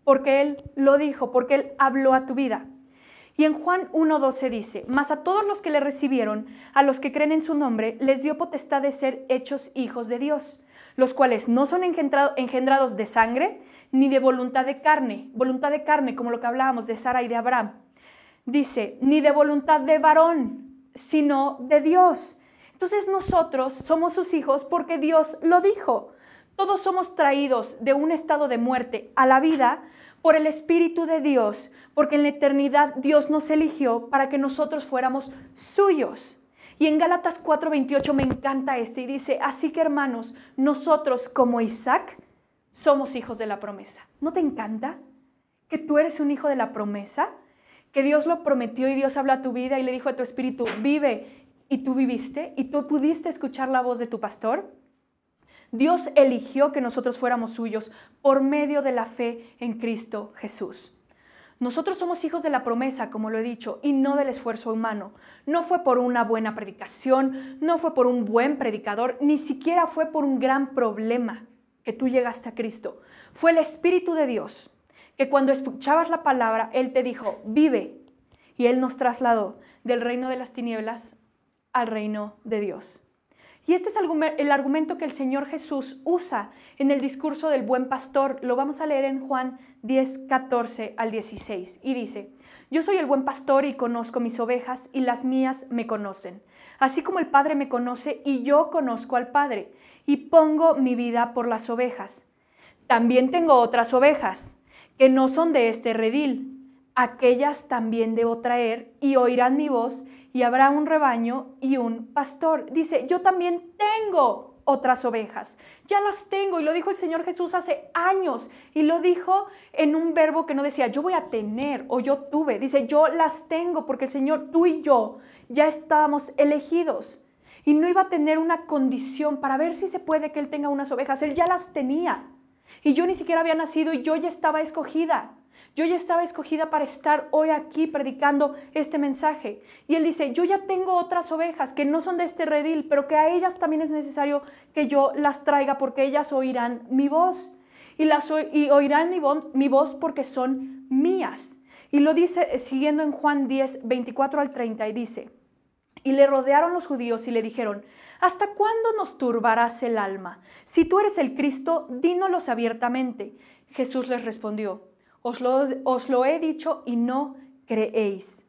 porque Él lo dijo, porque Él habló a tu vida. Y en Juan 1:12 dice, mas a todos los que le recibieron, a los que creen en su nombre, les dio potestad de ser hechos hijos de Dios, los cuales no son engendrados de sangre, ni de voluntad de carne como lo que hablábamos de Sara y de Abraham. Dice, ni de voluntad de varón, sino de Dios. Entonces nosotros somos sus hijos porque Dios lo dijo. Todos somos traídos de un estado de muerte a la vida por el Espíritu de Dios, porque en la eternidad Dios nos eligió para que nosotros fuéramos suyos. Y en Gálatas 4:28 me encanta y dice, así que hermanos, nosotros como Isaac somos hijos de la promesa. ¿No te encanta que tú eres un hijo de la promesa? Que Dios lo prometió y Dios habló a tu vida y le dijo a tu espíritu, vive, y tú viviste y tú pudiste escuchar la voz de tu pastor. Dios eligió que nosotros fuéramos suyos por medio de la fe en Cristo Jesús. Nosotros somos hijos de la promesa, como lo he dicho, y no del esfuerzo humano. No fue por una buena predicación, no fue por un buen predicador, ni siquiera fue por un gran problema que tú llegaste a Cristo. Fue el Espíritu de Dios, que cuando escuchabas la palabra, Él te dijo, vive, y Él nos trasladó del reino de las tinieblas al reino de Dios. Y este es el argumento que el Señor Jesús usa en el discurso del buen pastor. Lo vamos a leer en Juan 10:14 al 16. Y dice, yo soy el buen pastor y conozco mis ovejas y las mías me conocen. Así como el Padre me conoce y yo conozco al Padre y pongo mi vida por las ovejas. También tengo otras ovejas que no son de este redil. Aquellas también debo traer y oirán mi voz y habrá un rebaño y un pastor. Dice, yo también tengo otras ovejas, ya las tengo, y lo dijo el Señor Jesús hace años, y lo dijo en un verbo que no decía, yo voy a tener, o yo tuve, dice, yo las tengo, porque el Señor, tú y yo, ya estábamos elegidos, y no iba a tener una condición para ver si se puede que Él tenga unas ovejas, Él ya las tenía, y yo ni siquiera había nacido, y yo ya estaba escogida. Yo ya estaba escogida para estar hoy aquí predicando este mensaje. Y Él dice, yo ya tengo otras ovejas que no son de este redil, pero que a ellas también es necesario que yo las traiga porque ellas oirán mi voz. Y oirán mi voz porque son mías. Y lo dice siguiendo en Juan 10:24 al 30 y dice, y le rodearon los judíos y le dijeron, ¿hasta cuándo nos turbarás el alma? Si tú eres el Cristo, dínoslo abiertamente. Jesús les respondió, os lo he dicho y no creéis.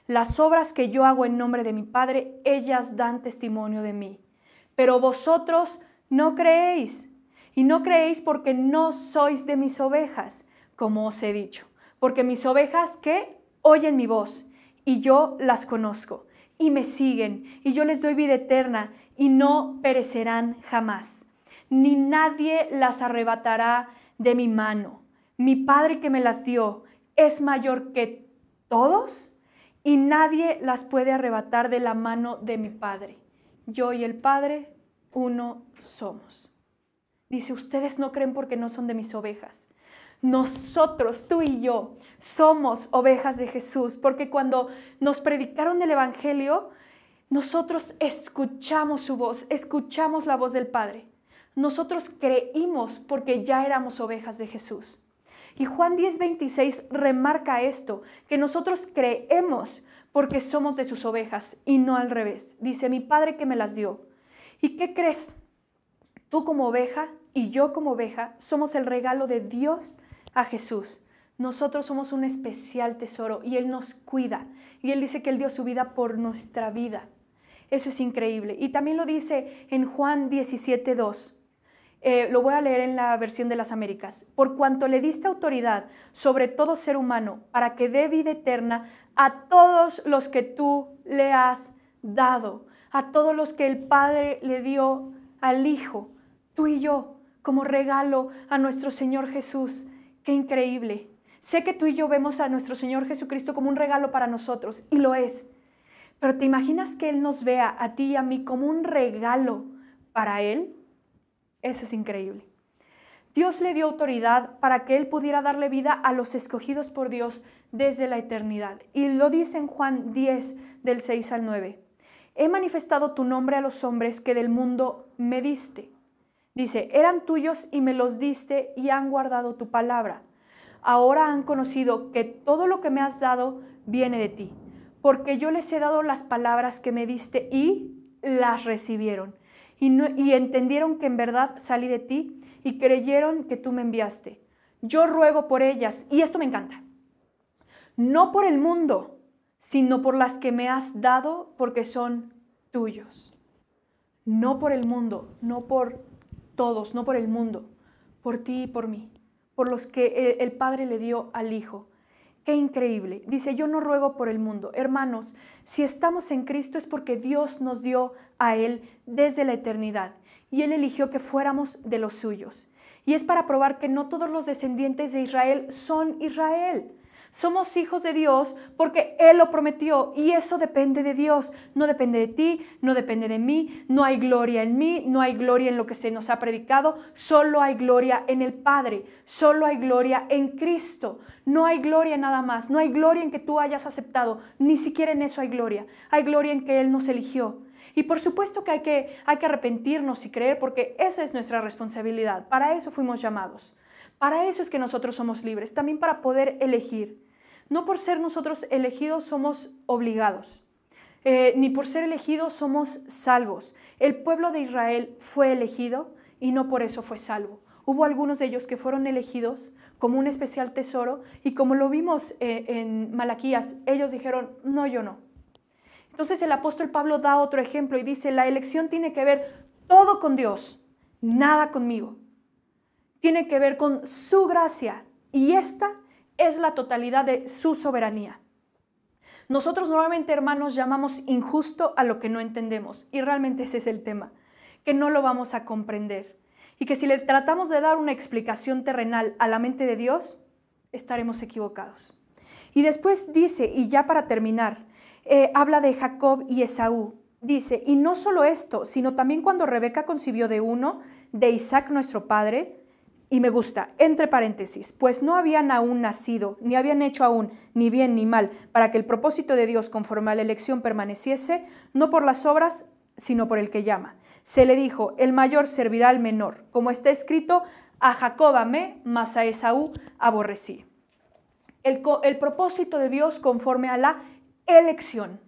Las obras que yo hago en nombre de mi Padre, ellas dan testimonio de mí. Pero vosotros No creéis. Y no creéis porque no sois de mis ovejas, como os he dicho. Porque mis ovejas, ¿qué? Oyen mi voz, y yo las conozco, y me siguen, y yo les doy vida eterna, y no perecerán jamás. Ni nadie las arrebatará de mi mano. Mi Padre que me las dio es mayor que todos, y nadie las puede arrebatar de la mano de mi Padre. Yo y el Padre, uno somos. Dice, ustedes no creen porque no son de mis ovejas. Nosotros, tú y yo, somos ovejas de Jesús, porque cuando nos predicaron el Evangelio, nosotros escuchamos su voz, escuchamos la voz del Padre. Nosotros creímos porque ya éramos ovejas de Jesús. Y Juan 10:26 remarca esto, que nosotros creemos porque somos de sus ovejas y no al revés. Dice, mi Padre que me las dio. ¿Y qué crees? Tú como oveja y yo como oveja somos el regalo de Dios a Jesús. Nosotros somos un especial tesoro y Él nos cuida. Y Él dice que Él dio su vida por nuestra vida. Eso es increíble. Y también lo dice en Juan 17:2. Lo voy a leer en la versión de las Américas. Por cuanto le diste autoridad sobre todo ser humano para que dé vida eterna a todos los que tú le has dado, a todos los que el Padre le dio al Hijo, tú y yo, como regalo a nuestro Señor Jesús. ¡Qué increíble! Sé que tú y yo vemos a nuestro Señor Jesucristo como un regalo para nosotros, y lo es. Pero ¿te imaginas que Él nos vea a ti y a mí como un regalo para Él? Eso es increíble. Dios le dio autoridad para que Él pudiera darle vida a los escogidos por Dios desde la eternidad. Y lo dice en Juan 10, del 6 al 9. He manifestado tu nombre a los hombres que del mundo me diste. Dice, eran tuyos y me los diste y han guardado tu palabra. Ahora han conocido que todo lo que me has dado viene de ti, porque yo les he dado las palabras que me diste y las recibieron. Y entendieron que en verdad salí de ti y creyeron que tú me enviaste. Yo ruego por ellas, y esto me encanta, no por el mundo, sino por las que me has dado, porque son tuyos. No por el mundo, no por todos, no por el mundo, por ti y por mí, por los que el Padre le dio al Hijo. ¡Qué increíble! Dice, yo no ruego por el mundo. Hermanos, si estamos en Cristo es porque Dios nos dio a Él desde la eternidad y Él eligió que fuéramos de los suyos. Y es para probar que no todos los descendientes de Israel son Israel. Somos hijos de Dios porque Él lo prometió y eso depende de Dios. No depende de ti, no depende de mí, no hay gloria en mí, no hay gloria en lo que se nos ha predicado, solo hay gloria en el Padre, solo hay gloria en Cristo. No hay gloria nada más, no hay gloria en que tú hayas aceptado, ni siquiera en eso hay gloria en que Él nos eligió. Y por supuesto que hay que arrepentirnos y creer porque esa es nuestra responsabilidad, para eso fuimos llamados. Para eso es que nosotros somos libres, también para poder elegir. No por ser nosotros elegidos somos obligados, ni por ser elegidos somos salvos. El pueblo de Israel fue elegido y no por eso fue salvo. Hubo algunos de ellos que fueron elegidos como un especial tesoro y como lo vimos en Malaquías, ellos dijeron, no, yo no. Entonces el apóstol Pablo da otro ejemplo y dice, la elección tiene que ver todo con Dios, nada conmigo. Tiene que ver con su gracia y esta es la totalidad de su soberanía. Nosotros normalmente, hermanos, llamamos injusto a lo que no entendemos y realmente ese es el tema, que no lo vamos a comprender y que si le tratamos de dar una explicación terrenal a la mente de Dios, estaremos equivocados. Y después dice, y ya para terminar, habla de Jacob y Esaú. Dice, y no solo esto, sino también cuando Rebeca concibió de uno, de Isaac nuestro padre. Y me gusta, entre paréntesis, pues no habían aún nacido, ni habían hecho aún ni bien ni mal, para que el propósito de Dios conforme a la elección permaneciese, no por las obras, sino por el que llama. Se le dijo, el mayor servirá al menor, como está escrito, a Jacob amé, mas a Esaú aborrecí. El propósito de Dios conforme a la elección.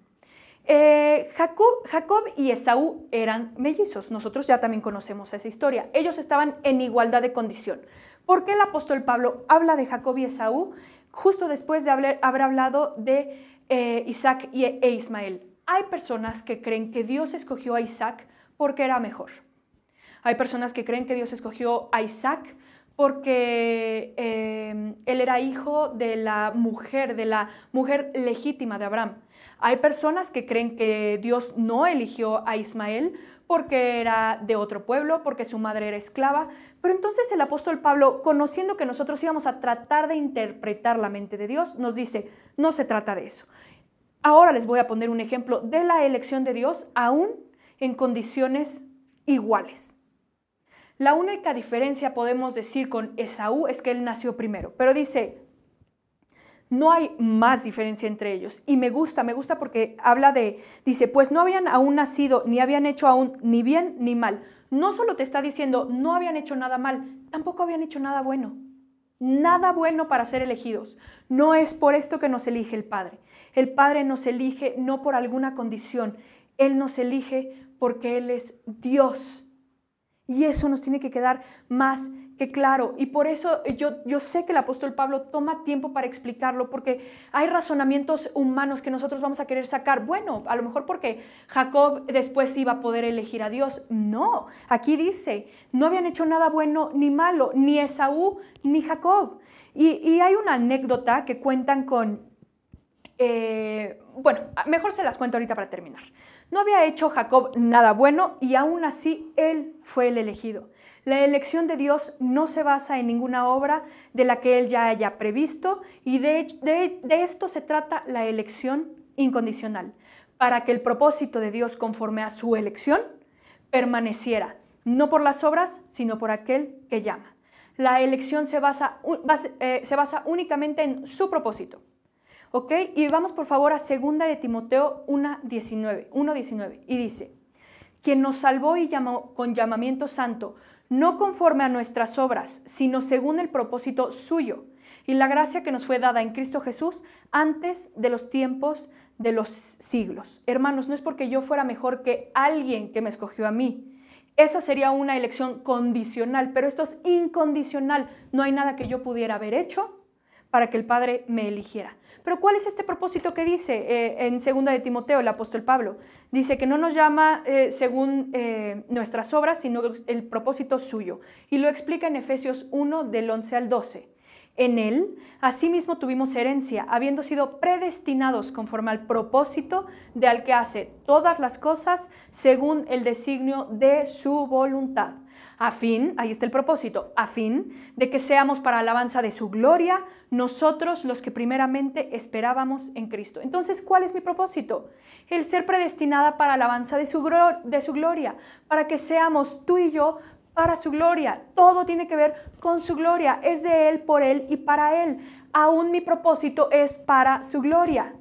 Jacob y Esaú eran mellizos. Nosotros ya también conocemos esa historia. Ellos estaban en igualdad de condición. ¿Por qué el apóstol Pablo habla de Jacob y Esaú justo después de haber hablado de Isaac e Ismael? Hay personas que creen que Dios escogió a Isaac porque era mejor. Hay personas que creen que Dios escogió a Isaac porque él era hijo de la mujer legítima de Abraham. Hay personas que creen que Dios no eligió a Ismael porque era de otro pueblo, porque su madre era esclava. Pero entonces el apóstol Pablo, conociendo que nosotros íbamos a tratar de interpretar la mente de Dios, nos dice, no se trata de eso. Ahora les voy a poner un ejemplo de la elección de Dios, aún en condiciones iguales. La única diferencia, podemos decir, con Esaú es que él nació primero, pero dice, no hay más diferencia entre ellos. Y me gusta porque dice, pues no habían aún nacido, ni habían hecho aún ni bien ni mal. No solo te está diciendo, no habían hecho nada mal, tampoco habían hecho nada bueno. Nada bueno para ser elegidos. No es por esto que nos elige el Padre. El Padre nos elige no por alguna condición. Él nos elige porque Él es Dios. Y eso nos tiene que quedar más que claro. Y por eso yo sé que el apóstol Pablo toma tiempo para explicarlo, porque hay razonamientos humanos que nosotros vamos a querer sacar. Bueno, a lo mejor porque Jacob después iba a poder elegir a Dios. No, aquí dice, no habían hecho nada bueno ni malo, ni Esaú ni Jacob. Y hay una anécdota que cuentan con... bueno, mejor se las cuento ahorita para terminar. No había hecho Jacob nada bueno y aún así él fue el elegido. La elección de Dios no se basa en ninguna obra de la que él ya haya previsto, y de esto se trata la elección incondicional, para que el propósito de Dios conforme a su elección permaneciera, no por las obras, sino por aquel que llama. La elección se basa únicamente en su propósito. ¿Ok? Y vamos por favor a 2 de Timoteo 1:19, y dice, quien nos salvó y llamó con llamamiento santo, no conforme a nuestras obras, sino según el propósito suyo, y la gracia que nos fue dada en Cristo Jesús antes de los tiempos de los siglos. Hermanos, no es porque yo fuera mejor que alguien que me escogió a mí. Esa sería una elección condicional, pero esto es incondicional. No hay nada que yo pudiera haber hecho para que el Padre me eligiera. Pero ¿cuál es este propósito que dice en 2 de Timoteo el apóstol Pablo? Dice que no nos llama según nuestras obras, sino el propósito suyo. Y lo explica en Efesios 1, del 11 al 12. En él, asimismo tuvimos herencia, habiendo sido predestinados conforme al propósito de al que hace todas las cosas según el designio de su voluntad. Ahí está el propósito, a fin de que seamos para alabanza de su gloria, nosotros los que primeramente esperábamos en Cristo. Entonces, ¿cuál es mi propósito? El ser predestinada para alabanza de su gloria, para que seamos tú y yo para su gloria. Todo tiene que ver con su gloria, es de Él, por Él y para Él. Aún mi propósito es para su gloria.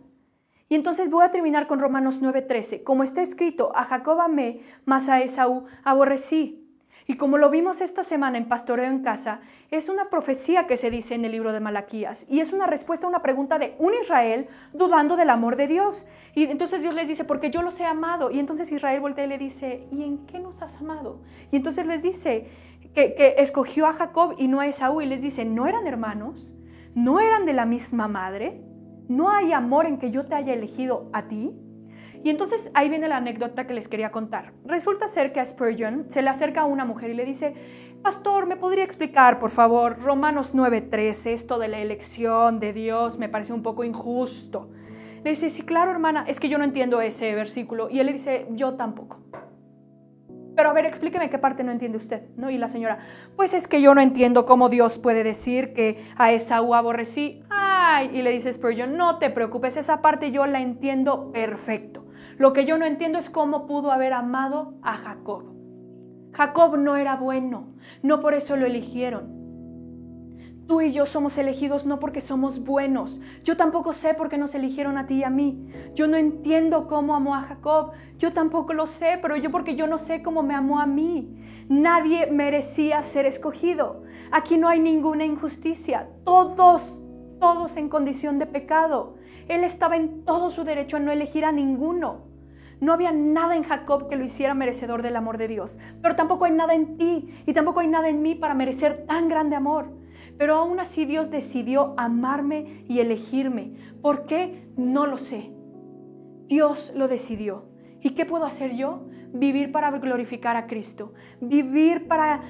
Y entonces voy a terminar con Romanos 9:13. Como está escrito, a Jacob amé, mas a Esaú aborrecí. Y como lo vimos esta semana en Pastoreo en Casa, es una profecía que se dice en el libro de Malaquías, y es una respuesta a una pregunta de un Israel dudando del amor de Dios. Y entonces Dios les dice, porque yo los he amado. Y entonces Israel voltea y le dice, ¿y en qué nos has amado? Y entonces les dice que escogió a Jacob y no a Esaú, y les dice, ¿no eran hermanos? ¿No eran de la misma madre? ¿No hay amor en que yo te haya elegido a ti? Y entonces ahí viene la anécdota que les quería contar. Resulta ser que a Spurgeon se le acerca a una mujer y le dice, pastor, ¿me podría explicar, por favor, Romanos 9:13, esto de la elección de Dios me parece un poco injusto? Le dice, sí, claro, hermana, es que yo no entiendo ese versículo. Y él le dice, yo tampoco. Pero a ver, explíqueme qué parte no entiende usted, ¿no? Y la señora, pues es que yo no entiendo cómo Dios puede decir que a Esaú aborrecí. Ay, y le dice Spurgeon, no te preocupes, esa parte yo la entiendo perfecto. Lo que yo no entiendo es cómo pudo haber amado a Jacob. Jacob no era bueno, no por eso lo eligieron. Tú y yo somos elegidos no porque somos buenos. Yo tampoco sé por qué nos eligieron a ti y a mí. Yo no entiendo cómo amó a Jacob. Yo tampoco lo sé, pero porque yo no sé cómo me amó a mí. Nadie merecía ser escogido. Aquí no hay ninguna injusticia. Todos en condición de pecado. Él estaba en todo su derecho a no elegir a ninguno. No había nada en Jacob que lo hiciera merecedor del amor de Dios. Pero tampoco hay nada en ti y tampoco hay nada en mí para merecer tan grande amor. Pero aún así Dios decidió amarme y elegirme. ¿Por qué? No lo sé. Dios lo decidió. ¿Y qué puedo hacer yo? vivir para glorificar a Cristo, vivir para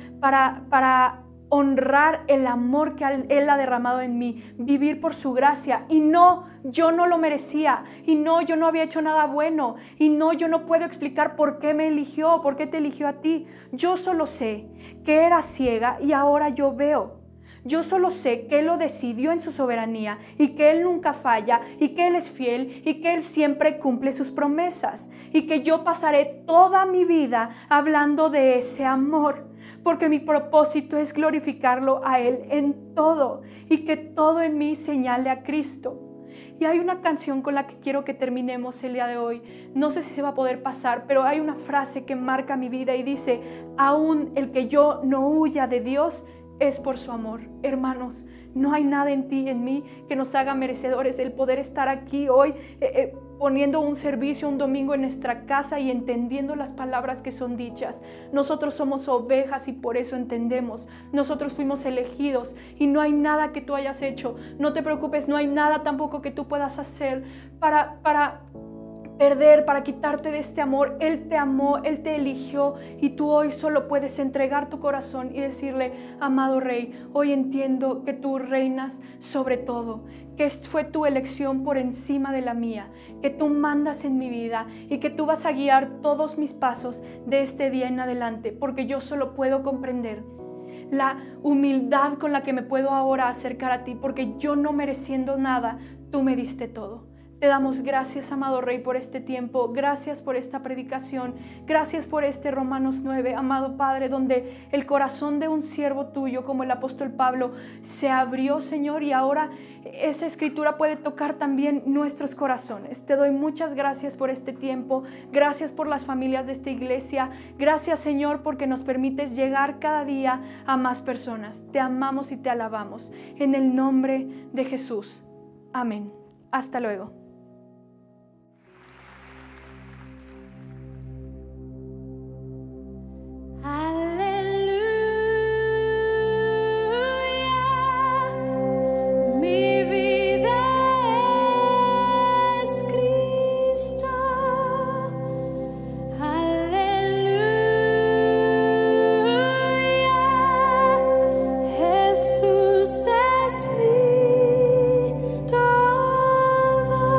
honrar el amor que Él ha derramado en mí, vivir por su gracia. Y no, yo no lo merecía, y no, yo no había hecho nada bueno, y no, yo no puedo explicar por qué me eligió, por qué te eligió a ti. Yo solo sé que era ciega y ahora yo veo. Yo solo sé que Él lo decidió en su soberanía y que Él nunca falla y que Él es fiel y que Él siempre cumple sus promesas y que yo pasaré toda mi vida hablando de ese amor, porque mi propósito es glorificarlo a Él en todo y que todo en mí señale a Cristo. Y hay una canción con la que quiero que terminemos el día de hoy. No sé si se va a poder pasar, pero hay una frase que marca mi vida y dice: aún el que yo no huya de Dios es por su amor. Hermanos, no hay nada en ti y en mí que nos haga merecedores del poder estar aquí hoy poniendo un servicio un domingo en nuestra casa y entendiendo las palabras que son dichas. Nosotros somos ovejas y por eso entendemos. Nosotros fuimos elegidos y no hay nada que tú hayas hecho. No te preocupes, no hay nada tampoco que tú puedas hacer para perder, para quitarte de este amor. Él te amó, Él te eligió y tú hoy solo puedes entregar tu corazón y decirle: amado Rey, hoy entiendo que tú reinas sobre todo, que fue tu elección por encima de la mía, que tú mandas en mi vida y que tú vas a guiar todos mis pasos de este día en adelante, porque yo solo puedo comprender la humildad con la que me puedo ahora acercar a ti, porque yo no mereciendo nada, tú me diste todo. Te damos gracias, amado Rey, por este tiempo. Gracias por esta predicación. Gracias por este Romanos 9, amado Padre, donde el corazón de un siervo tuyo, como el apóstol Pablo, se abrió, Señor, y ahora esa escritura puede tocar también nuestros corazones. Te doy muchas gracias por este tiempo. Gracias por las familias de esta iglesia. Gracias, Señor, porque nos permites llegar cada día a más personas. Te amamos y te alabamos. En el nombre de Jesús. Amén. Hasta luego. Jesús es mi todo.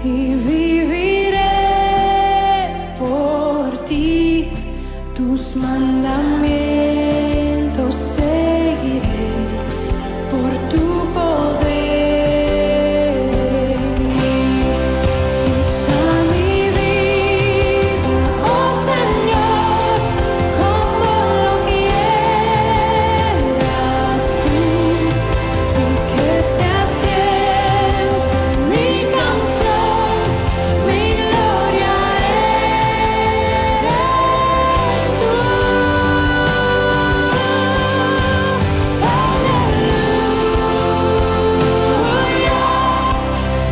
y viviré por ti. Tus mandamientos seguiré por tu poder. Usa mi vida, oh Señor, como lo quieras tú, y que sea siempre mi canción, mi gloria eres tú. Aleluya,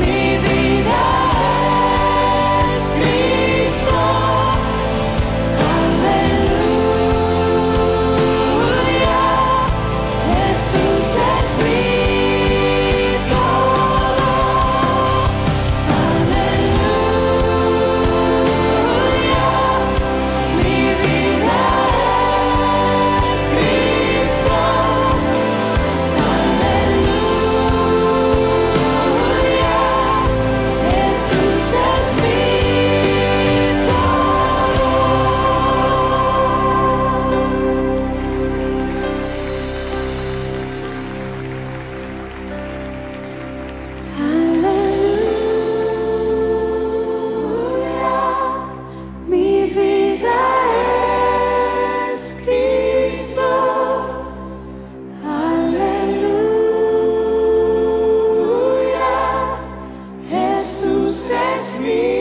mi vida es Cristo. Aleluya, Jesús es mi todo. Aleluya, mi vida es Cristo. Aleluya, Jesús es mi todo. Aleluya, mi vida es Cristo. Aleluya, Jesús es mi